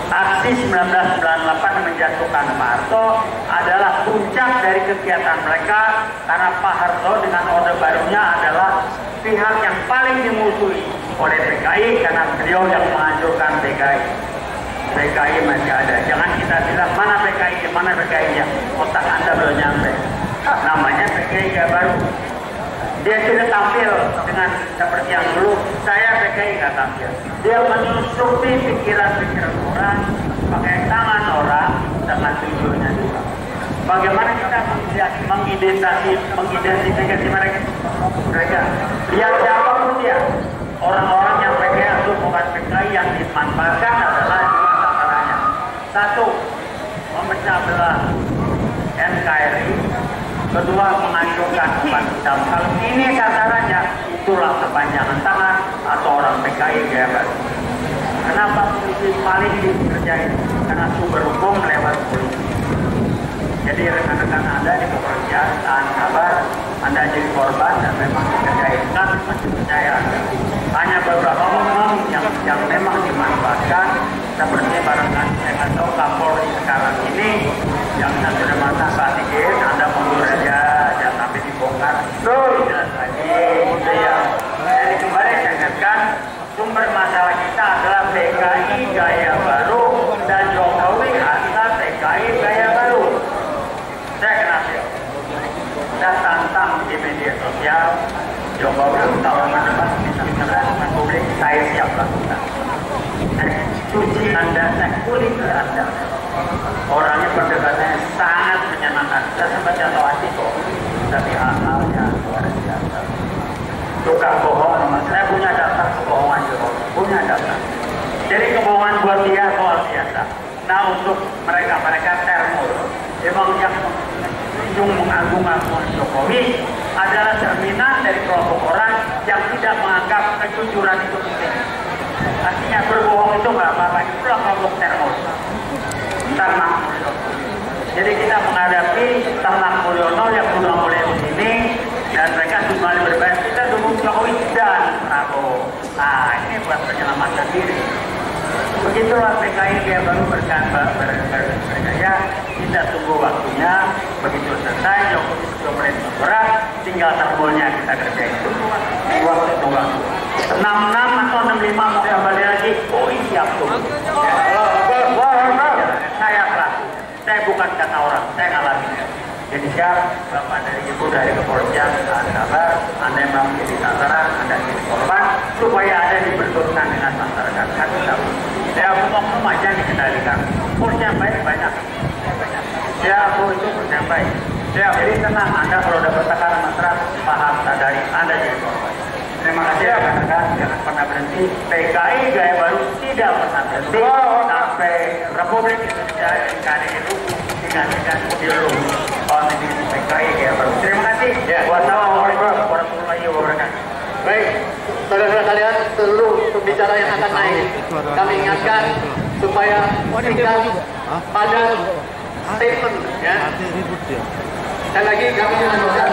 Aksi 1998 menjatuhkan Pak Harto adalah puncak dari kegiatan mereka karena Pak Harto dengan orde barunya adalah pihak yang paling dimusuhi oleh PKI karena beliau yang menghancurkan PKI. PKI masih ada. Jangan kita bilang mana PKI, mana PKI-nya. Otak Anda belum nyampe. Namanya PKI gaya baru. Dia tidak tampil dengan seperti yang dulu. Saya PKI nggak tampil. Dia menyusupi pikiran-pikiran orang, pakai tangan orang dengan tujuannya juga. Bagaimana kita mengidentifikasi mereka? Lihat siapapun dia. Orang-orang yang PKI atau bukan PKI yang dimanfaatkan adalah dua sasarannya. Satu, memecah belah NKRI. Kedua, menghancurkan umat Islam. Kalau ini sasarannya, itulah kepanjangan tangan atau orang PKI gaya baru. Kenapa polisi paling dikerjain? Karena sumber hukum lewat polisi. Jadi rekan-rekan Anda di pekerjaan, tahan sabar, Anda jadi korban dan memang dikerjain. Kan masih percaya Anda. Hanya beberapa orang yang memang dimanfaatkan, seperti barangkali saya tahu Kapolri sekarang ini yang sudah masa strategis, Anda mundur aja, jangan sampai dibongkar. Jelas lagi, gitu ya. Jadi kembali saya ingatkan, sumber masalah kita adalah PKI gaya baru dan Jokowi asal PKI gaya baru. Saya kenal dia. Saya tantang di media sosial, Jokowi tahun depan bisa bicara dengan publik, saya siap lakukan. cuci Anda, kulit Anda. Orangnya pendekatannya sangat menyenangkan. Saya sempat jatuh hati kok, tapi hal-halnya luar biasa. Tukang bohong, saya punya data kebohongan juga, punya data. Jadi kebohongan buat dia soal biasa. Nah untuk mereka termur, emang yang mengagung-agungkan Jokowi adalah cerminan dari kelompok orang yang tidak menganggap kejujuran itu penting. Artinya berbohong itu nggak apa-apa, itulah kelompok termur. Ternak Mulyono. Jadi kita menghadapi Ternak Mulyono yang sudah mulai begini dan mereka kembali berbayar. Kita dukung Jokowi dan Prabowo. Nah ini buat penyelamatan diri. Begitulah PKI dia baru berjaya. Kita tunggu waktunya. Begitu selesai Jokowi sudah mulai berat, tinggal terbolnya kita kerjain. Tunggu waktu. 66 atau 65 mau kembali lagi. Oh siap tuh. Saya pelaku. Saya bukan kata orang. Saya ngalamin. Jadi siap, Bapak dari Ibu dari kepolisian, sabar, Anda memang menjadi sasaran, Anda jadi korban, supaya ada dibenturkan dengan masyarakat. Ya, umum aja dikendalikan. Polisi yang baik banyak. Ya, itu polisi yang baik. Ya, jadi tenang, Anda kalau dapat tekanan masyarakat, paham, sadari, Anda jadi korban. Terima kasih ya, rekan-rekan, jangan pernah berhenti. PKI Gaya Baru tidak pernah berhenti sampai Republik Indonesia NKRI itu digantikan diurus oleh PKI Gaya Baru. Terima kasih. Wassalamualaikum warahmatullahi wabarakatuh. Baik, saudara-saudara sekalian, seluruh pembicara yang akan naik, kami ingatkan supaya singkat pada statement, ya. Dan lagi kami lanjutkan.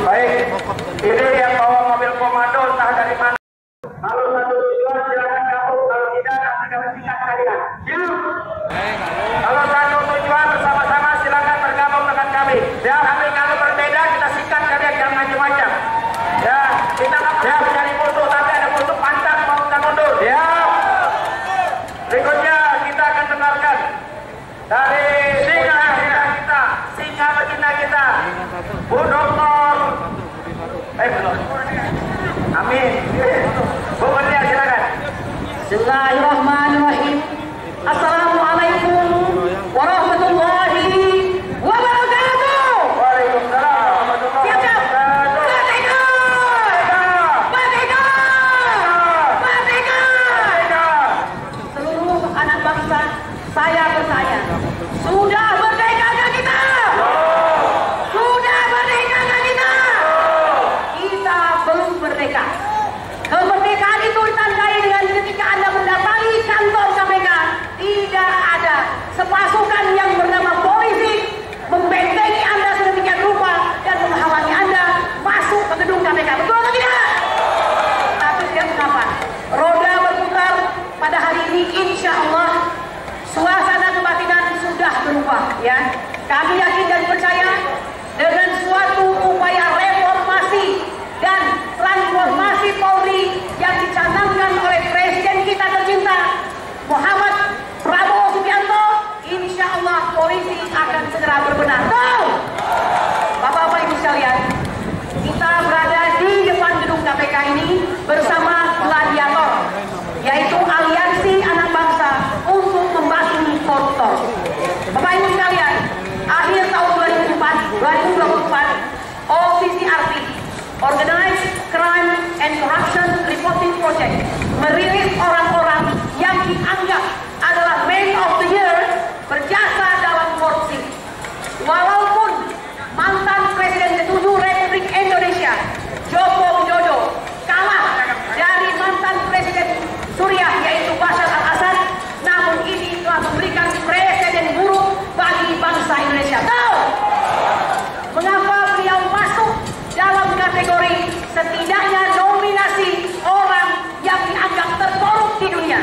Baik, ini yang bawa mobil komando entah dari mana. Kalau satu tujuan silakan gabung, kalau tidak nanti kami singkat kalian. Kalau satu tujuan bersama-sama silakan bergabung dengan kami. Ya, kami kalau berbeda kita singkat kalian jangan macam-macam. Ya, kita nggak mencari foto, tapi ada foto pantang mau kita mundur. Ya. Berikutnya kita akan dengarkan dari singa betina kita, Bu Doktor. Belum. Amin. Bu Belia silakan. Bismillahirrahmanirrahim. Assalamualaikum warahmatullahi wabarakatuh. Waalaikumsalam warahmatullahi wabarakatuh. Merdeka! Merdeka! Merdeka! Seluruh anak bangsa, saya bertanya, sudah merdekakah kita? Sudah merdekakah kita? Kita belum merdeka. Kemerdekaan itu ditandai dengan ketika Anda mendatangi kantor KPK, tidak ada sepasukan yang bernama polisi membentengi Anda sedemikian rupa dan menghalangi Anda masuk ke gedung KPK. Betul atau tidak? Tapi tidak mengapa. Roda berputar pada hari ini, insya Allah suasana kebatinan sudah berubah. Ya, kami yakin dan percaya dengan suatu upaya reformasi dan transformasi Polri yang dicanangkan oleh Presiden kita tercinta Muhammad Prabowo Subianto, insya Allah polisi akan segera berbenah. Tuh, Bapak-Bapak Ibu sekalian, kita berada di depan gedung KPK ini bersama gladiator, yaitu aliansi anak bangsa untuk membasmi koruptor. Bapak Ibu sekalian, akhir tahun 2024, OCCRP Organized Crime and Corruption Reporting Project merilis orang-orang yang dianggap adalah Man of the Year berjasa dalam korupsi. Walaupun mantan Presiden ke-7 Republik Indonesia Joko Widodo kalah dari mantan Presiden Suriah yaitu Bashar al-Assad, namun ini telah memberikan presiden buruk bagi bangsa Indonesia. Tahu mengapa beliau masuk dalam kategori setidaknya nominasi orang yang dianggap terkorup di dunia?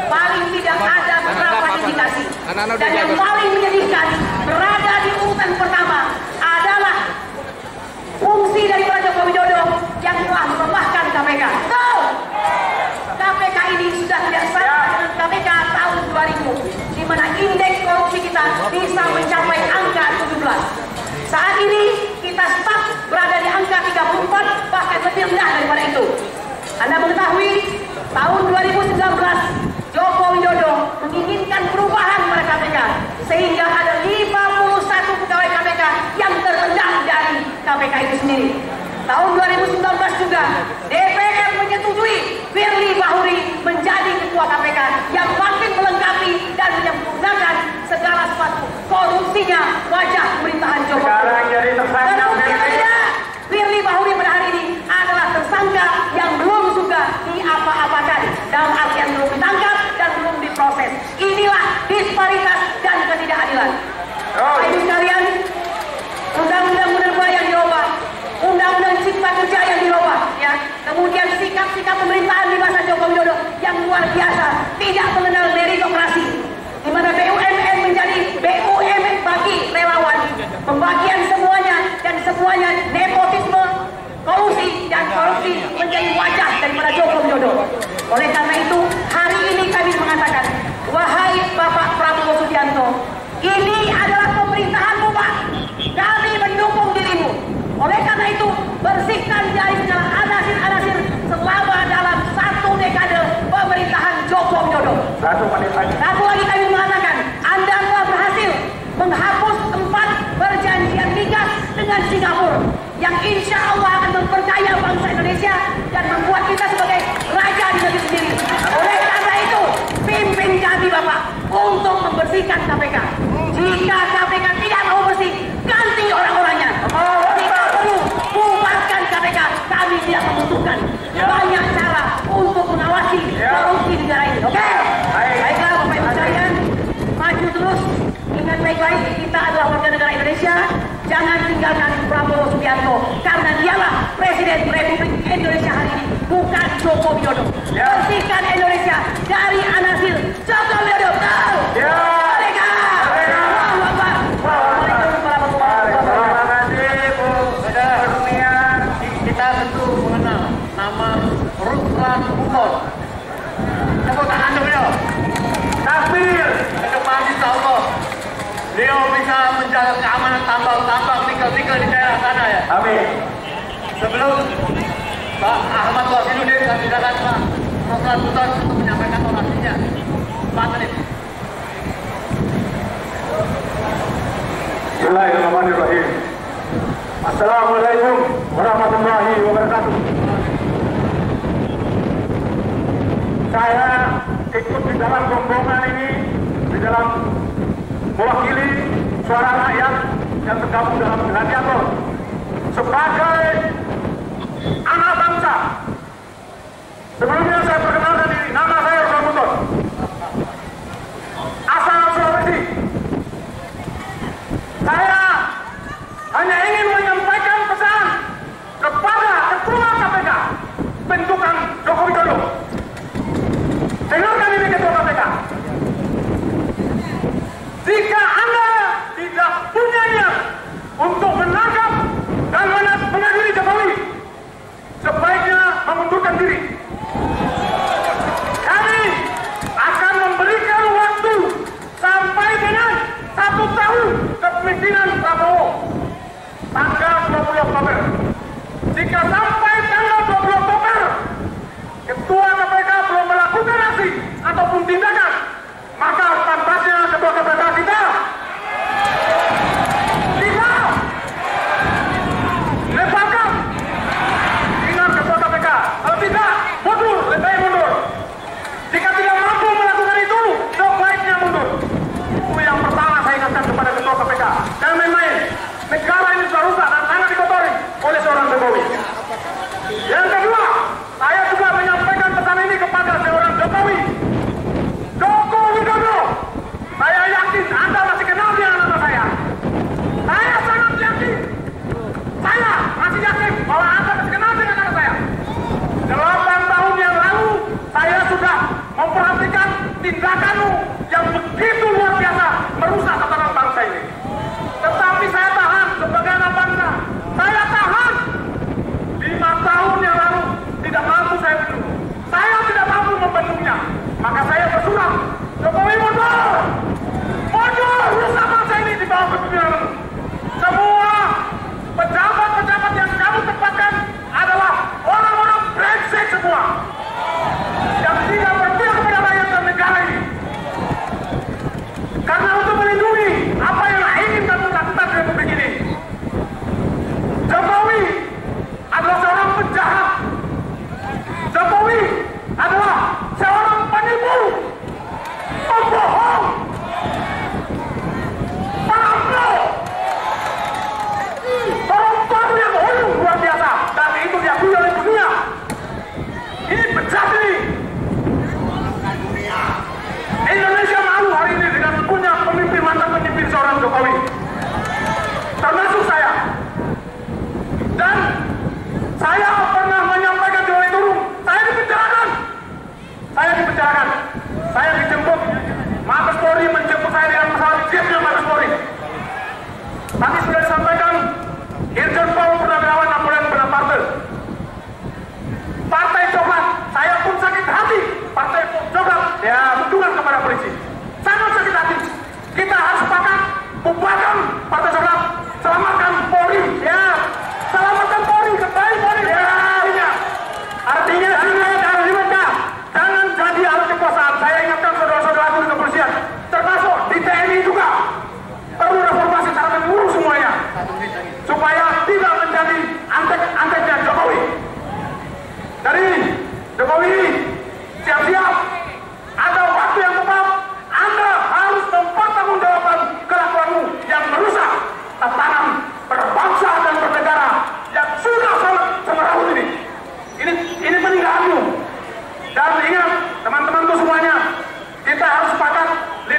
Paling tidak ada beberapa indikasi. Dan yang paling menyedihkan, berada di urutan pertama adalah fungsi dari Joko Widodo yang telah melemahkan KPK. Tahu, KPK ini sudah tidak sama dengan KPK tahun 2000, di mana indeks korupsi kita bisa mencapai angka 17. Saat ini kita stuck berada di angka 34, bahkan lebih rendah daripada itu. Anda mengetahui tahun 2019 luar biasa, tidak mengenal meritokrasi, di mana BUMN menjadi BUMN bagi relawan, pembagian semuanya dan semuanya nepotisme, kolusi dan korupsi menjadi wajah daripada Joko Widodo. Oleh karena itu, hari ini kami mengatakan, wahai Bapak Prabowo Subianto, ini adalah pemerintahanmu, Pak. Kami mendukung dirimu. Oleh karena itu, bersihkan dari segala anasir-anasir selama dalam 1 dekade pemerintahan Joko Widodo. Satu lagi kami mengatakan, Anda telah berhasil menghapus 4 perjanjian migas dengan Singapura yang insya Allah akan memperkaya bangsa Indonesia dan membuat kita sebagai raja di negeri sendiri. Oleh karena itu, pimpin kami Bapak untuk membersihkan KPK. Jika KPK tidak mau bersih, ganti orang-orangnya. Jika perlu, bubarkan KPK. Kami tidak membutuhkan banyak cara untuk mengawasi korupsi di negara ini. Oke? Baiklah Bapak Ibu sekalian, maju terus. Ingat baik-baik, kita adalah warga negara Indonesia. Jangan tinggalkan Prabowo Subianto, karena dialah Presiden Republik Indonesia hari ini, bukan Joko Widodo. Bersihkan Indonesia dari anasir Joko Widodo. Merdeka! Kita tentu mengenal nama Ruslan Buton. Tepuk tangan dulu beliau. Takbir. Ke depan insya Allah beliau bisa menjaga keamanan tambang-tambang nikel-nikel di daerah sana ya. Amin. Sebelum Pak Ahmad Wasiluddin kami silakan Pak Ruslan Buton untuk menyampaikan orasinya. 4 menit. Bismillahirrahmanirrahim. Assalamualaikum warahmatullahi wabarakatuh. Saya ikut di dalam rombongan ini, di dalam mewakili suara rakyat yang tergabung dalam gladiator sebagai anak bangsa. Sebelumnya saya perkenalkan diri, nama saya Ruslan Buton, asal Sulawesi. Saya hanya ingin menyampaikan pesan kepada Ketua KPK bentukan Joko Widodo. Dengarkan ini Ketua KPK. Jika Anda tidak punya niat untuk menangkap dan mengadili Jokowi, sebaiknya mengundurkan diri. Kami akan memberikan waktu sampai dengan 1 tahun kepemimpinan Prabowo. Tanggal 20 Oktober. Jika sampai tanggal 20 Oktober Ketua KPK belum melakukan aksi ataupun tindakan, maka pantasnya Ketua KPK kita lemparkan. Ingat Ketua KPK, kalau tidak mundur, lebih baik mundur. Jika tidak mampu melakukan itu, sebaiknya mundur. Itu yang pertama saya ingatkan kepada Ketua KPK. Jangan main-main. Negara ini sudah rusak dan sangat dikotori oleh seorang Jokowi. Yang kedua, saya juga menyampaikan pesan ini kepada seorang Jokowi. Joko Widodo, saya yakin Anda masih kenal dengan nama saya. Saya sangat yakin. Saya masih yakin bahwa Anda masih kenal dengan nama saya. 8 tahun yang lalu, saya sudah memperhatikan tindakanmu yang begitu luar biasa merusak tatanan bangsa ini. Tetapi saya tahan sebagai anak bangsa. Saya tahan. 5 tahun yang lalu tidak mampu saya bendung. Saya tidak mampu membendungnya. Maka saya bersurat, Jokowi mundur. Mundur, rusak bangsa ini di bawah kepemimpinan. Semua pejabat-pejabat yang kamu tempatkan adalah orang-orang brengsek semua. Yang tidak berpihak kepada rakyat dan negara ini.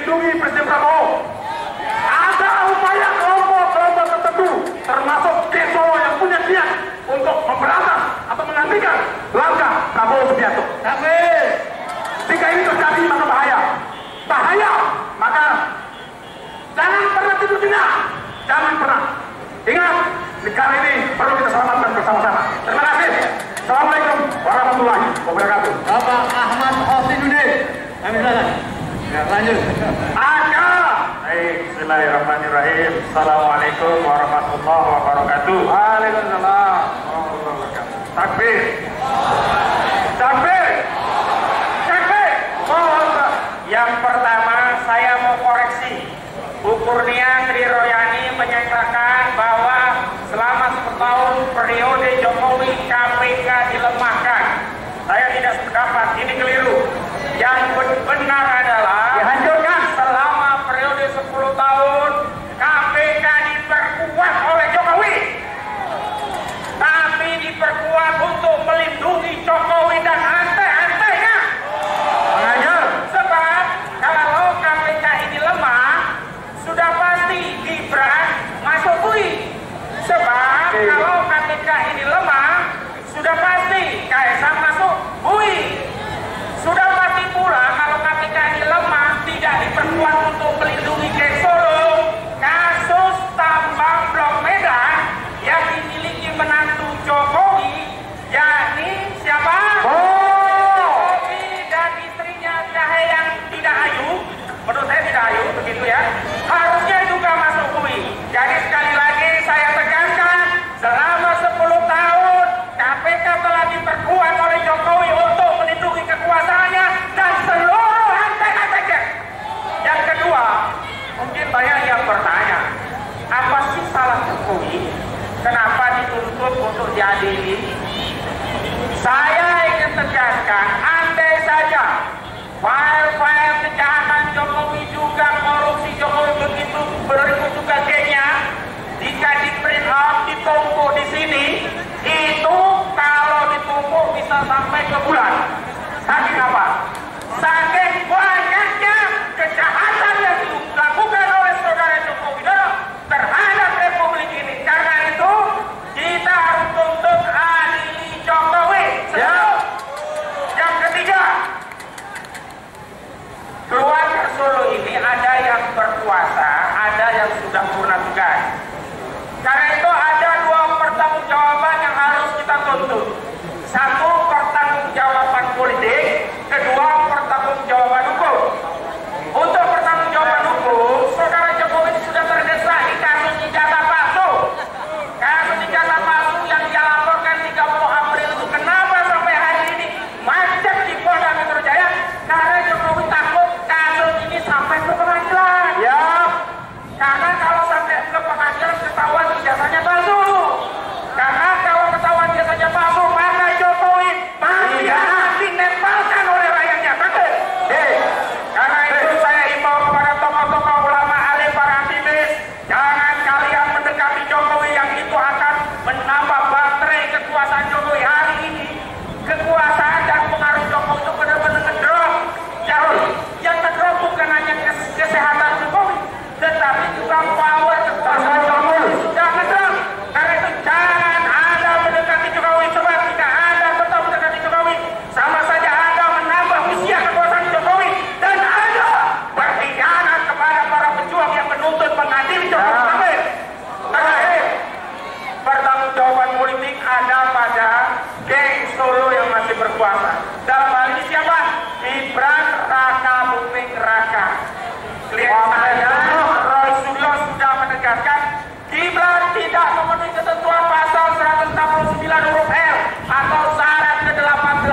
melindungi Presiden Prabowo. Ada upaya kelompok-kelompok tertentu, termasuk Keso yang punya niat untuk memberantas atau menghentikan langkah Prabowo Subianto. Tapi jika ini terjadi maka bahaya. Bahaya, maka jangan pernah tidur siang. Jangan pernah. Ingat, negara ini perlu kita selamatkan bersama-sama. Terima kasih. Assalamualaikum warahmatullahi wabarakatuh. Bapak Ahmad Hosinuddin. Kami silakan. Ya, lanjut. Ada. Baik, bismillahirrahmanirrahim. Assalamualaikum warahmatullahi wabarakatuh. Waalaikumsalam warahmatullahi wabarakatuh. Takbir. Takbir. Takbir. Yang pertama saya mau koreksi. Bu Kurnia Tri Royani menyatakan bahwa selama 10 tahun periode Jokowi KPK dilemahkan. Saya tidak sependapat, ini keliru. Yang benar adalah dihancurkan. Selama periode 10 tahun KPK diperkuat oleh Jokowi, tapi diperkuat untuk melindungi Jokowi dan ante-antenya. Sebab kalau KPK ini lemah, sudah pasti Gibran masuk UI. Sebab kalau KPK ini lemah, sudah pasti Kaisang masuk UI. Sudah pasti pula kalau KPK ini lemah, tidak diperkuat untuk melindungi Solo. Kasus tambang Blok Medan yang dimiliki menantu Jokowi, yakni siapa? Jokowi dan istrinya Cahayang tidak ayu. Menurut saya tidak ayu, begitu ya. Harusnya juga masuk UI. Jadi sekali lagi saya tegaskan, selama 10 tahun KPK telah diperkuat oleh Jokowi untuk melindungi kekuasaannya dan seluruh antek-anteknya. Yang kedua, mungkin banyak yang bertanya, apa sih salah Jokowi? Kenapa dituntut untuk diadili? Saya ingin tegaskan, andai saja file-file kejahatan Jokowi juga korupsi Jokowi begitu berikut juga gengnya, jika di print out ditumpuk di sini, itu kalau ditumpuk bisa sampai ke bulan. Saking apa? Saking banyaknya kejahatan yang dilakukan oleh saudara Joko Widodo terhadap Republik ini. Karena itu kita harus tuntut adili Jokowi. Yang ketiga, keluarga Solo ini ada yang berkuasa, ada yang sudah purna tugas. Karena itu ada 2 pertanggungjawaban yang harus kita tuntut. 1, pertanggungjawaban politik, kedua, pertanggungjawaban hukum. Untuk pertanggungjawaban hukum, saudara Jokowi ini sudah terdesak di kasus ijazah palsu. Kasus ijazah palsu yang dia laporkan 30 April itu kenapa sampai hari ini macet di Polda Metro Jaya? Karena Jokowi takut kasus ini sampai ke pengadilan. Ya. Karena kalau sampai ke pengadilan ketahuan ijazahnya palsu. Karena kalau ketahuan ijazahnya palsu, maka Jokowi pasti akan dinempelkan oleh rakyatnya. Betul? Karena itu saya himbau kepada tokoh-tokoh ulama, alim, para aktivis, jangan kalian mendekati Jokowi yang itu akan menambah baterai kekuasaan Jokowi. Hari ini kekuasaan dan pengaruh Jokowi itu benar-benar ngedrop. Jauh. Yang ngedrop bukan hanya kesehatan Jokowi, tetapi juga power kekuasaan Jokowi sudah ngedrop. Karena itu jangan Anda mendekati Jokowi, sebab jika Anda tetap mendekati Jokowi, sama saja Anda menambah usia kekuasaan Jokowi dan Anda berkhianat kepada para pejuang yang menuntut mengadili Jokowi. Terakhir, pertanggungjawaban politik ada pada geng Solo yang masih berkuasa. Dalam hal ini siapa? Gibran Raka Buming Raka. Klien saya, Roy Suryo sudah menegaskan Gibran tidak memenuhi ketentuan pasal 169 huruf L atau syarat ke-18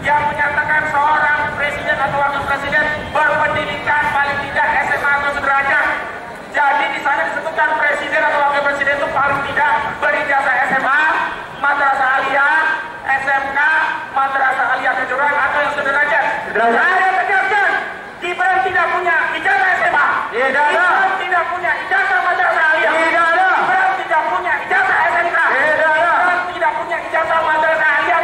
yang menyatakan seorang presiden atau wakil presiden berpendidikan paling tidak SMA atau sederajat. Jadi di sana disebutkan presiden atau wakil presiden itu paling tidak berijazah SMA, madrasah aliyah, SMK, madrasah aliyah kejuruan atau yang sederajat. Saya tegaskan, Gibran tidak punya ijazah SMA, Gibran tidak punya ijazah madrasah aliyah, Gibran tidak punya ijazah SMK, Gibran tidak punya ijazah madrasah aliyah,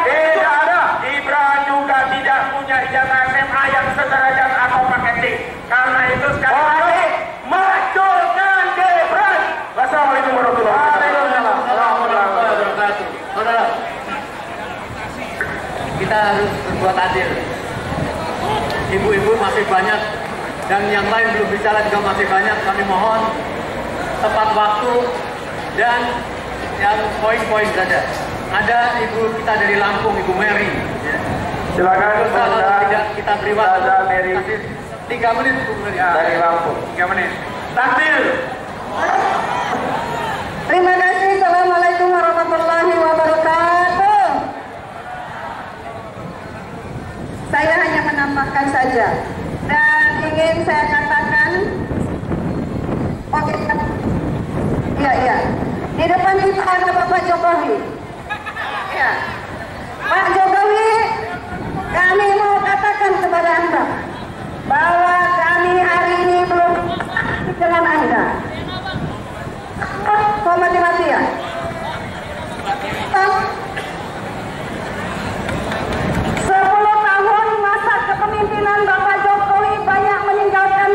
Gibran juga tidak punya ijazah SMA yang sederajat atau paket D. Karena itu masih banyak dan yang lain belum bicara juga masih banyak. Kami mohon tepat waktu dan yang poin-poin saja. Ada ibu kita dari Lampung, Ibu Mary. Ya. Silakan Kalau tidak kita beri waktu. Ada Mary 3 menit, Bu Mary. dari Lampung. 3 menit. Takbir. Terima kasih. Assalamualaikum warahmatullahi wabarakatuh. Saya hanya menambahkan saja dan ingin saya katakan, oke, ya, di depan kita ada Bapak Jokowi. Ya, Pak Jokowi, kami mau katakan kepada Anda bahwa kami hari ini belum dengan Anda. Kok mati-matian? 10 tahun masa kepemimpinan Bapak Jokowi banyak meninggalkan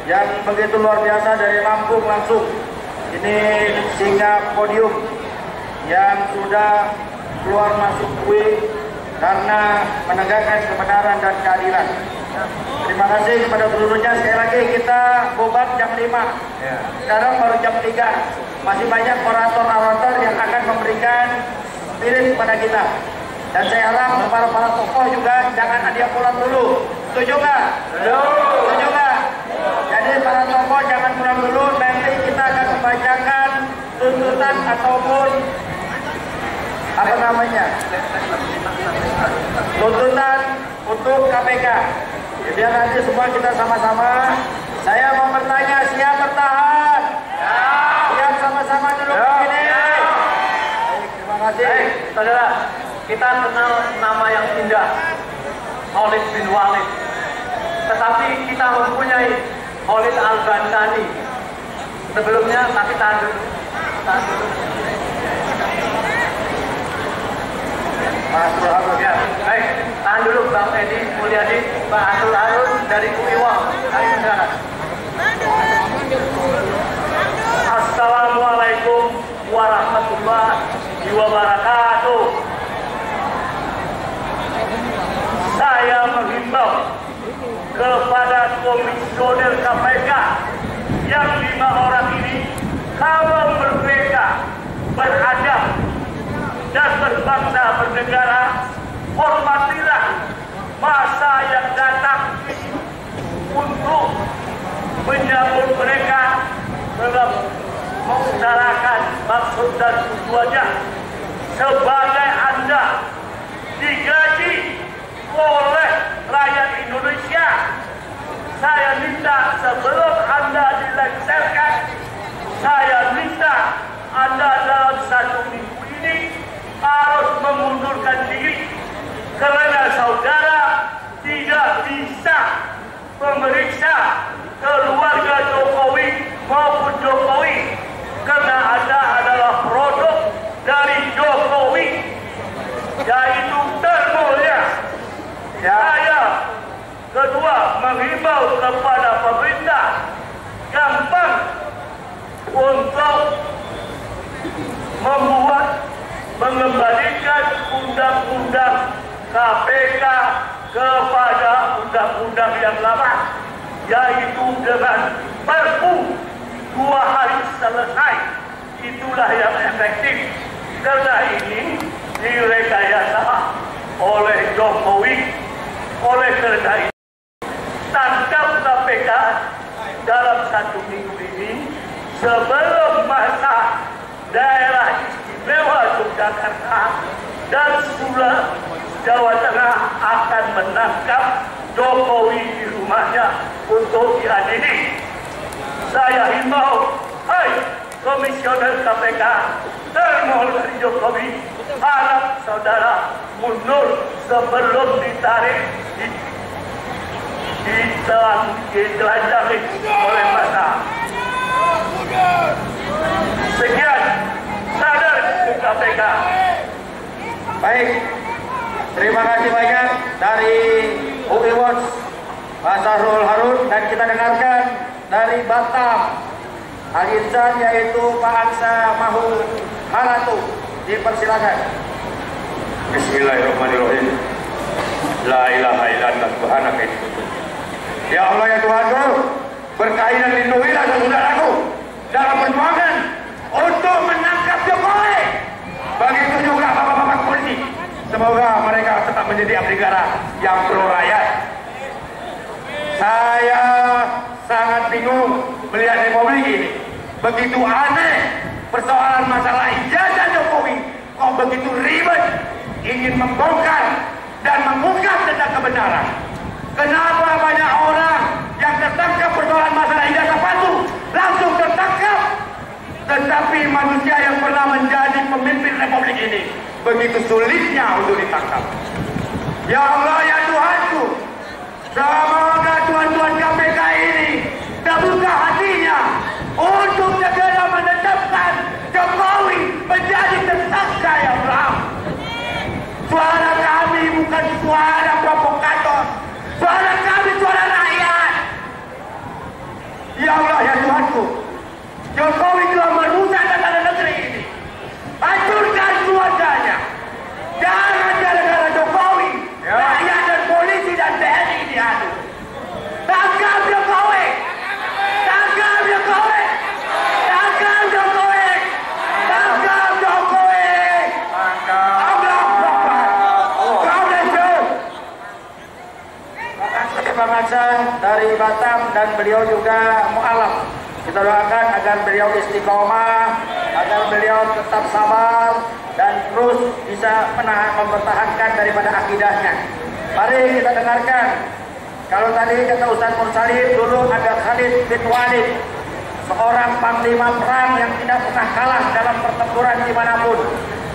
yang begitu luar biasa dari Lampung langsung. Ini singa podium yang sudah keluar masuk UI karena menegakkan kebenaran dan keadilan. Terima kasih kepada seluruhnya. Sekali lagi kita bobat jam 5. Sekarang baru jam 3. Masih banyak orator-orator yang akan memberikan spirit kepada kita. Dan saya harap para tokoh juga jangan ada pulang dulu. Setuju nggak? Setuju nggak? Jadi para tokoh jangan pulang dulu. Nanti kita akan membacakan tuntutan ataupun apa namanya? Tuntutan untuk KPK. Biar nanti semua kita sama-sama. Saya mau bertanya, siap bertahan? Siap sama-sama dulu begini. Terima kasih. Saudara, kita kenal nama yang indah, Khalid bin Walid. Tetapi kita mempunyai Khalid Al-Ghansani. Sebelumnya, tapi tahan dulu. Ya, baik, tahan dulu Bang Edi Mulyadi, Pak Atul Harun dari UIWA. Assalamualaikum warahmatullahi wabarakatuh. Saya menghimbau kepada komisioner KPK yang 5 orang ini, kalau berbeda, beradab, dan berbangsa bernegara, hormatilah masa yang datang untuk menyambut mereka dalam mengutarakan maksud dan tujuannya. Sebagai Anda digaji oleh rakyat Indonesia, saya minta sebelum Anda dilengsarkan, saya minta Anda dalam 1 minggu ini harus mengundurkan diri, karena saudara tidak bisa memeriksa keluarga Jokowi maupun Jokowi, karena Anda adalah produk dari Jokowi, yaitu termolnya. Saya kedua menghimbau kepada pemerintah gampang untuk mengembalikan undang-undang KPK kepada undang-undang yang lama, yaitu dengan Perpu 2 hari selesai. Itulah yang efektif, karena ini direkayasa oleh Jokowi. Oleh karena itu, tangkap KPK dalam 1 minggu ini sebelum masa daerah istimewa Yogyakarta dan Jawa Tengah akan menangkap Jokowi di rumahnya untuk diadili. Saya himbau, hai komisioner KPK, termohon dari Jokowi, harap saudara mundur sebelum ditarik ditelanjangi oleh massa. Sekian, sadar KPK. Baik, terima kasih banyak dari UI Watch Pak Sahrul Harun, dan kita dengarkan dari Batam Al-Insan yaitu Pak Aksa Mahu Halatu. Dipersilakan. Bismillahirrahmanirrahim. La ilaha illallah subhanaka. Ya Allah ya Tuhanku, berkahi dan lindungilah saudaraku dalam perjuangan untuk menangkap Jokowi. Begitu juga bapak-bapak polisi. Semoga mereka tetap menjadi abdi negara yang pro rakyat. Saya sangat bingung melihat republik ini. Begitu aneh persoalan masalah ijazah Jokowi, kok begitu ribet ingin membongkar dan mengungkap tentang kebenaran. Kenapa banyak orang yang tertangkap persoalan masalah ijazah palsu langsung tertangkap, tetapi manusia yang pernah menjadi pemimpin republik ini begitu sulitnya untuk ditangkap. Ya Allah ya Tuhanku, semoga Tuhan-Tuhan KPK ini terbuka hatinya untuk segera menetapkan Jokowi menjadi tersangka yang berat. Suara kami bukan suara provokator, suara kami suara rakyat. dari Batam dan beliau juga mualaf. Kita doakan agar beliau istiqomah, agar beliau tetap sabar dan terus bisa mempertahankan daripada akidahnya. Mari kita dengarkan. Kalau tadi kata Ustaz Mursalin, dulu ada Khalid bin Walid, seorang panglima perang yang tidak pernah kalah dalam pertempuran dimanapun.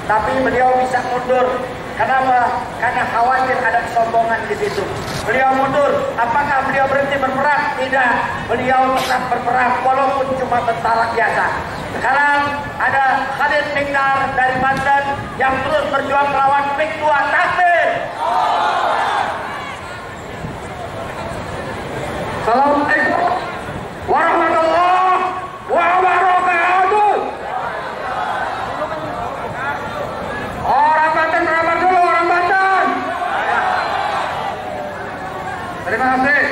Tapi beliau bisa mundur. Kenapa? Karena khawatir ada kesombongan di situ. Beliau mundur. Apakah beliau berhenti berperang? Tidak. Beliau tetap berperang walaupun cuma tentara biasa. Sekarang ada Khalid Mikdar dari Banten yang terus berjuang melawan Pik 2. Takbir. Assalamualaikum warahmatullahi wabarakatuh. Orang Banten berapat dulu, orang Banten. Terima kasih.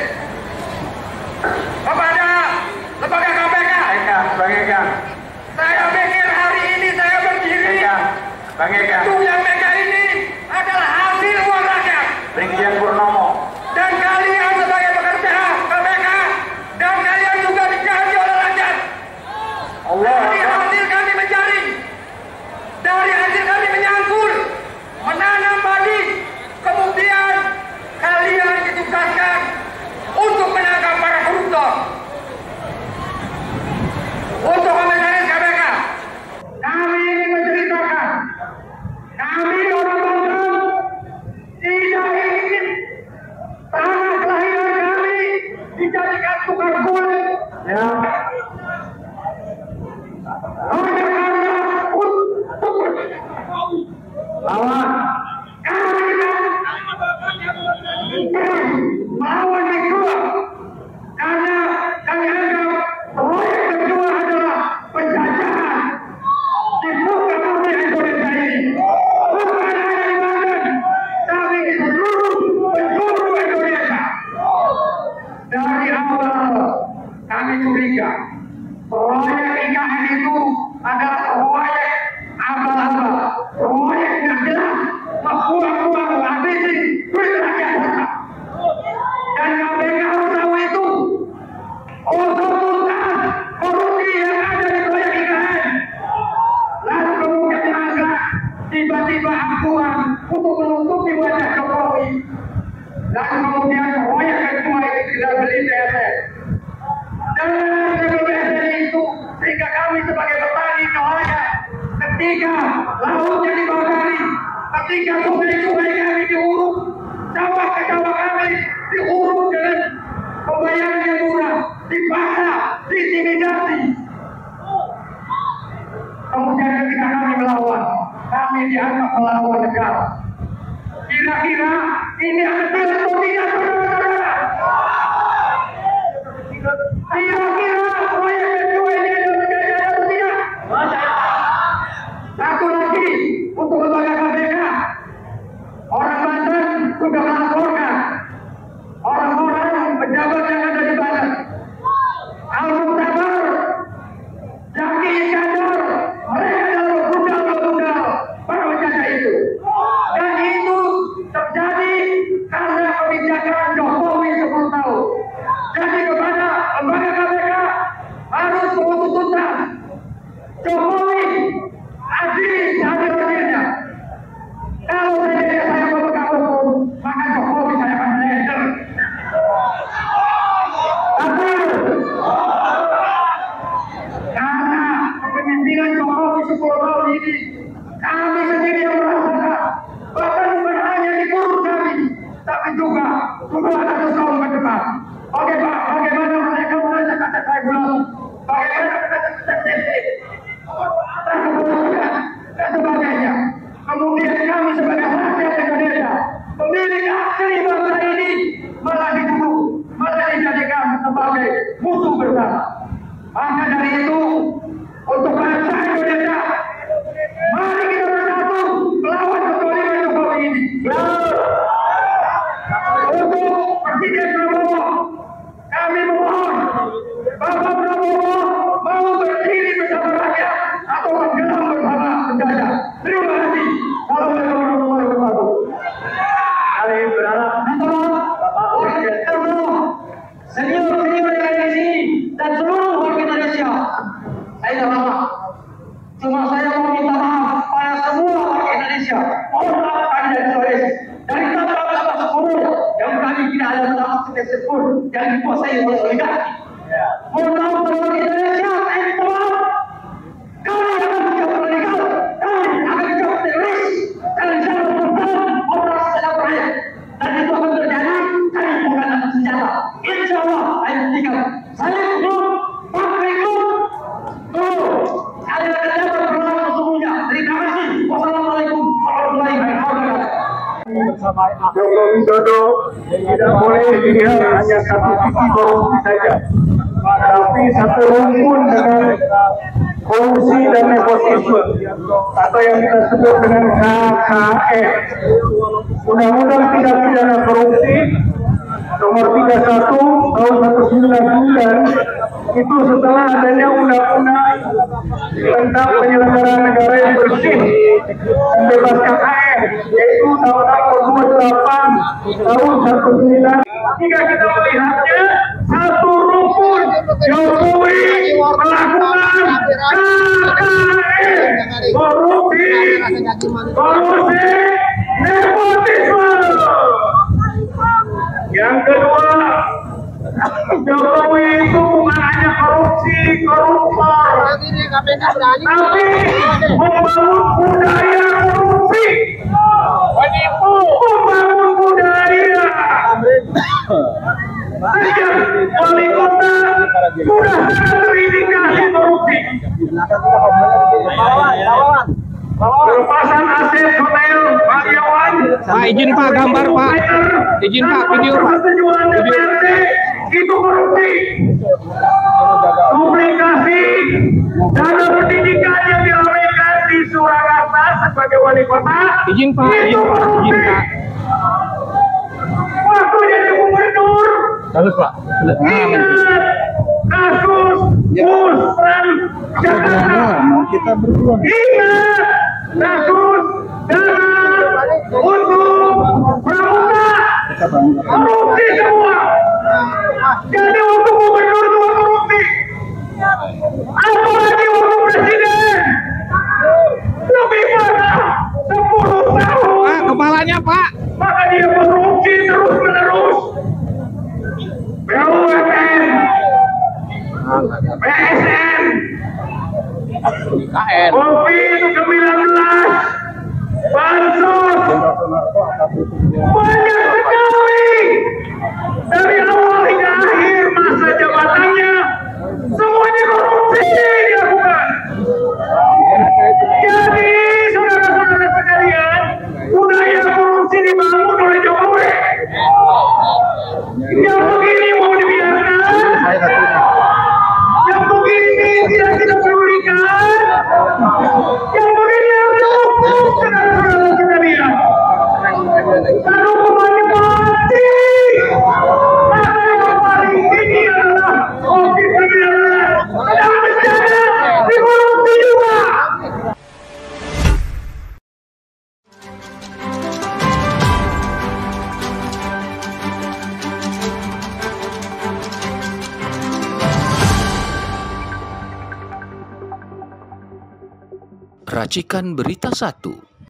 Kepada lembaga KPK. Bang Eka. Saya pikir hari ini saya berdiri. Bang Eka. Itu yang Eka ini adalah hasil uang rakyat. Brigjen Purnomo. Dan kalian sebagai pekerja KPK dan kalian juga digaji oleh rakyat. Allah. Dari hasil kami mencari, dari hasil kami menyangkul, menanam padi, kemudian kalian ditugaskan untuk menangkap para koruptor. Untuk komisaris KPK, kami ingin menceritakan, kami orang Banten tidak ingin tanah kelahiran kami dijadikan tukar kue. Ya. Hanya karena untuk lawan kami melawan kedua, karena kami anggap proyek kedua adalah penjajahan di muka bumi Indonesia ini. Bukan hanya di Banten, tapi di seluruh penjuru Indonesia. Dari awal kami curiga proyek IKN itu adalah proyek abal-abal, proyek yang jelas membuang-buang menghabisi duit rakyat kita. Dan KPK harus tahu itu untuk tuntas korupsi yang ada di proyek IKN. Lalu kemudian diangkat tiba-tiba akuan untuk menutupi wajah Jokowi. Lalu kemudian proyek kedua itu sudah beli TSS. Dan BBSN itu sehingga kami sebagai petani nelayan ketika lautnya dibakari, ketika sungai-sungai kami diuruk, sawah ke sawah kami diuruk dengan pembayaran yang murah, dipaksa, diintimidasi. Kemudian ketika kami melawan, kami dianggap melawan negara. Kira-kira ini adil atau tidak, saudara-saudara? Kira-kira proyek kedua ini adalah menjadi atau tidak? Satu lagi untuk lembaga KPK, orang Banten sudah melaporkan orang-orang pejabat yang ada di Banten. Al-Muqtabar, Zaki Iskandar, mereka adalah budal-budal para penjajah itu. Dan itu terjadi karena kebijakan Jokowi 10 tahun. Jadi kepada lembaga KPK harus menuntut tuntas. Jokowi adil seadil-adilnya. Kalau saya memegang hukum, maka Jokowi saya akan menyender. Adil. Karena kepemimpinan Jokowi 10 tahun ini, kami sendiri yang merasakan. Bahkan bukan hanya di kurun kami, tapi juga 200 tahun ke depan. Oke Pak, bagaimana mereka menanya kata saya bulan? Bagaimana kata saya dan sebagainya. Kemudian kami sebagai rakyat Indonesia, pemilik asli bangsa ini malah dituduh, malah dijadikan sebagai musuh bersama. Maka dari itu, untuk bangsa Indonesia, mari kita bersatu melawan kezaliman Jokowi ini. Untuk Presiden Prabowo, kami mohon Bapak Prabowo mau berdiri bersama rakyat atau bergerak bersama penjajah. Terima kasih. Assalamualaikum warahmatullahi wabarakatuh. Kami berharap Bapak Presiden Prabowo saya sudah lama. Cuma saya mau minta maaf pada semua orang Indonesia. Mohon maaf kami dari Sulawesi. Dari kapal-kapal sepuluh yang kami tidak ada mendapat sedikit pun yang dikuasai oleh oligarki. Mohon maaf seluruh Indonesia, saya minta maaf. Kami akan menjawab radikal, kami akan menjawab teroris, kami jangan berperan operasi dalam rakyat. Dan itu akan terjadi, kami bukan anak senjata. Insya Allah, saya buktikan. Saya belum pakai belum. Saya akan dapat perlawanan sesungguhnya. Terima kasih. Wassalamualaikum warahmatullahi wabarakatuh. Joko Widodo tidak boleh dilihat hanya satu sisi korupsi saja, tapi satu rumpun dengan korupsi dan nepotisme atau yang kita sebut dengan KKN. Undang-Undang Tindak Pidana Korupsi Nomor 31 tahun 1999 itu setelah adanya undang-undang tentang penyelenggaraan negara yang bersih dan bebas KKN, yaitu undang-undang nomor 28 tahun 1999. Jika kita melihatnya, satu rumpun Jokowi melakukan KKN, korupsi, nepotisme. Yang kedua, Jokowi itu bukan hanya koruptor, tapi membangun budaya korupsi, membangun budaya. Sejak wali kota sudah terindikasi korupsi. Pelepasan aset hotel karyawan. Pak, izin Pak, gambar Pak. Izin Pak, video Pak. DPRD itu korupsi. Duplikasi dana pendidikan yang dialihkan di Surakarta sebagai wali kota. Izin Pak, izin Pak. Waktu jadi gubernur. Bagus Pak. Ingat kasus Musran Jakarta. Kita berdua. Ingat kasus dana untuk pramuka. Korupsi semua. Jadi untuk gubernur itu korupsi. Apalagi untuk presiden. Lebih parah 10 tahun. Pak, kepalanya Pak. Maka dia korupsi terus menerus. BUMN, PSN, COVID 19, bansos, banyak sekali. Dari awal hingga akhir masa jabatannya, semuanya korupsi dilakukan. Jadi saudara-saudara sekalian, budaya korupsi dibangun oleh Jokowi. Yang begini mau dibiarkan, yang begini tidak kita pedulikan, yang begini harus hukum, saudara-saudara sekalian. Dan hukumannya mati. Maka yang paling tinggi adalah COVID-19. Dan bencana dikorupsi juga. Racikan Berita 1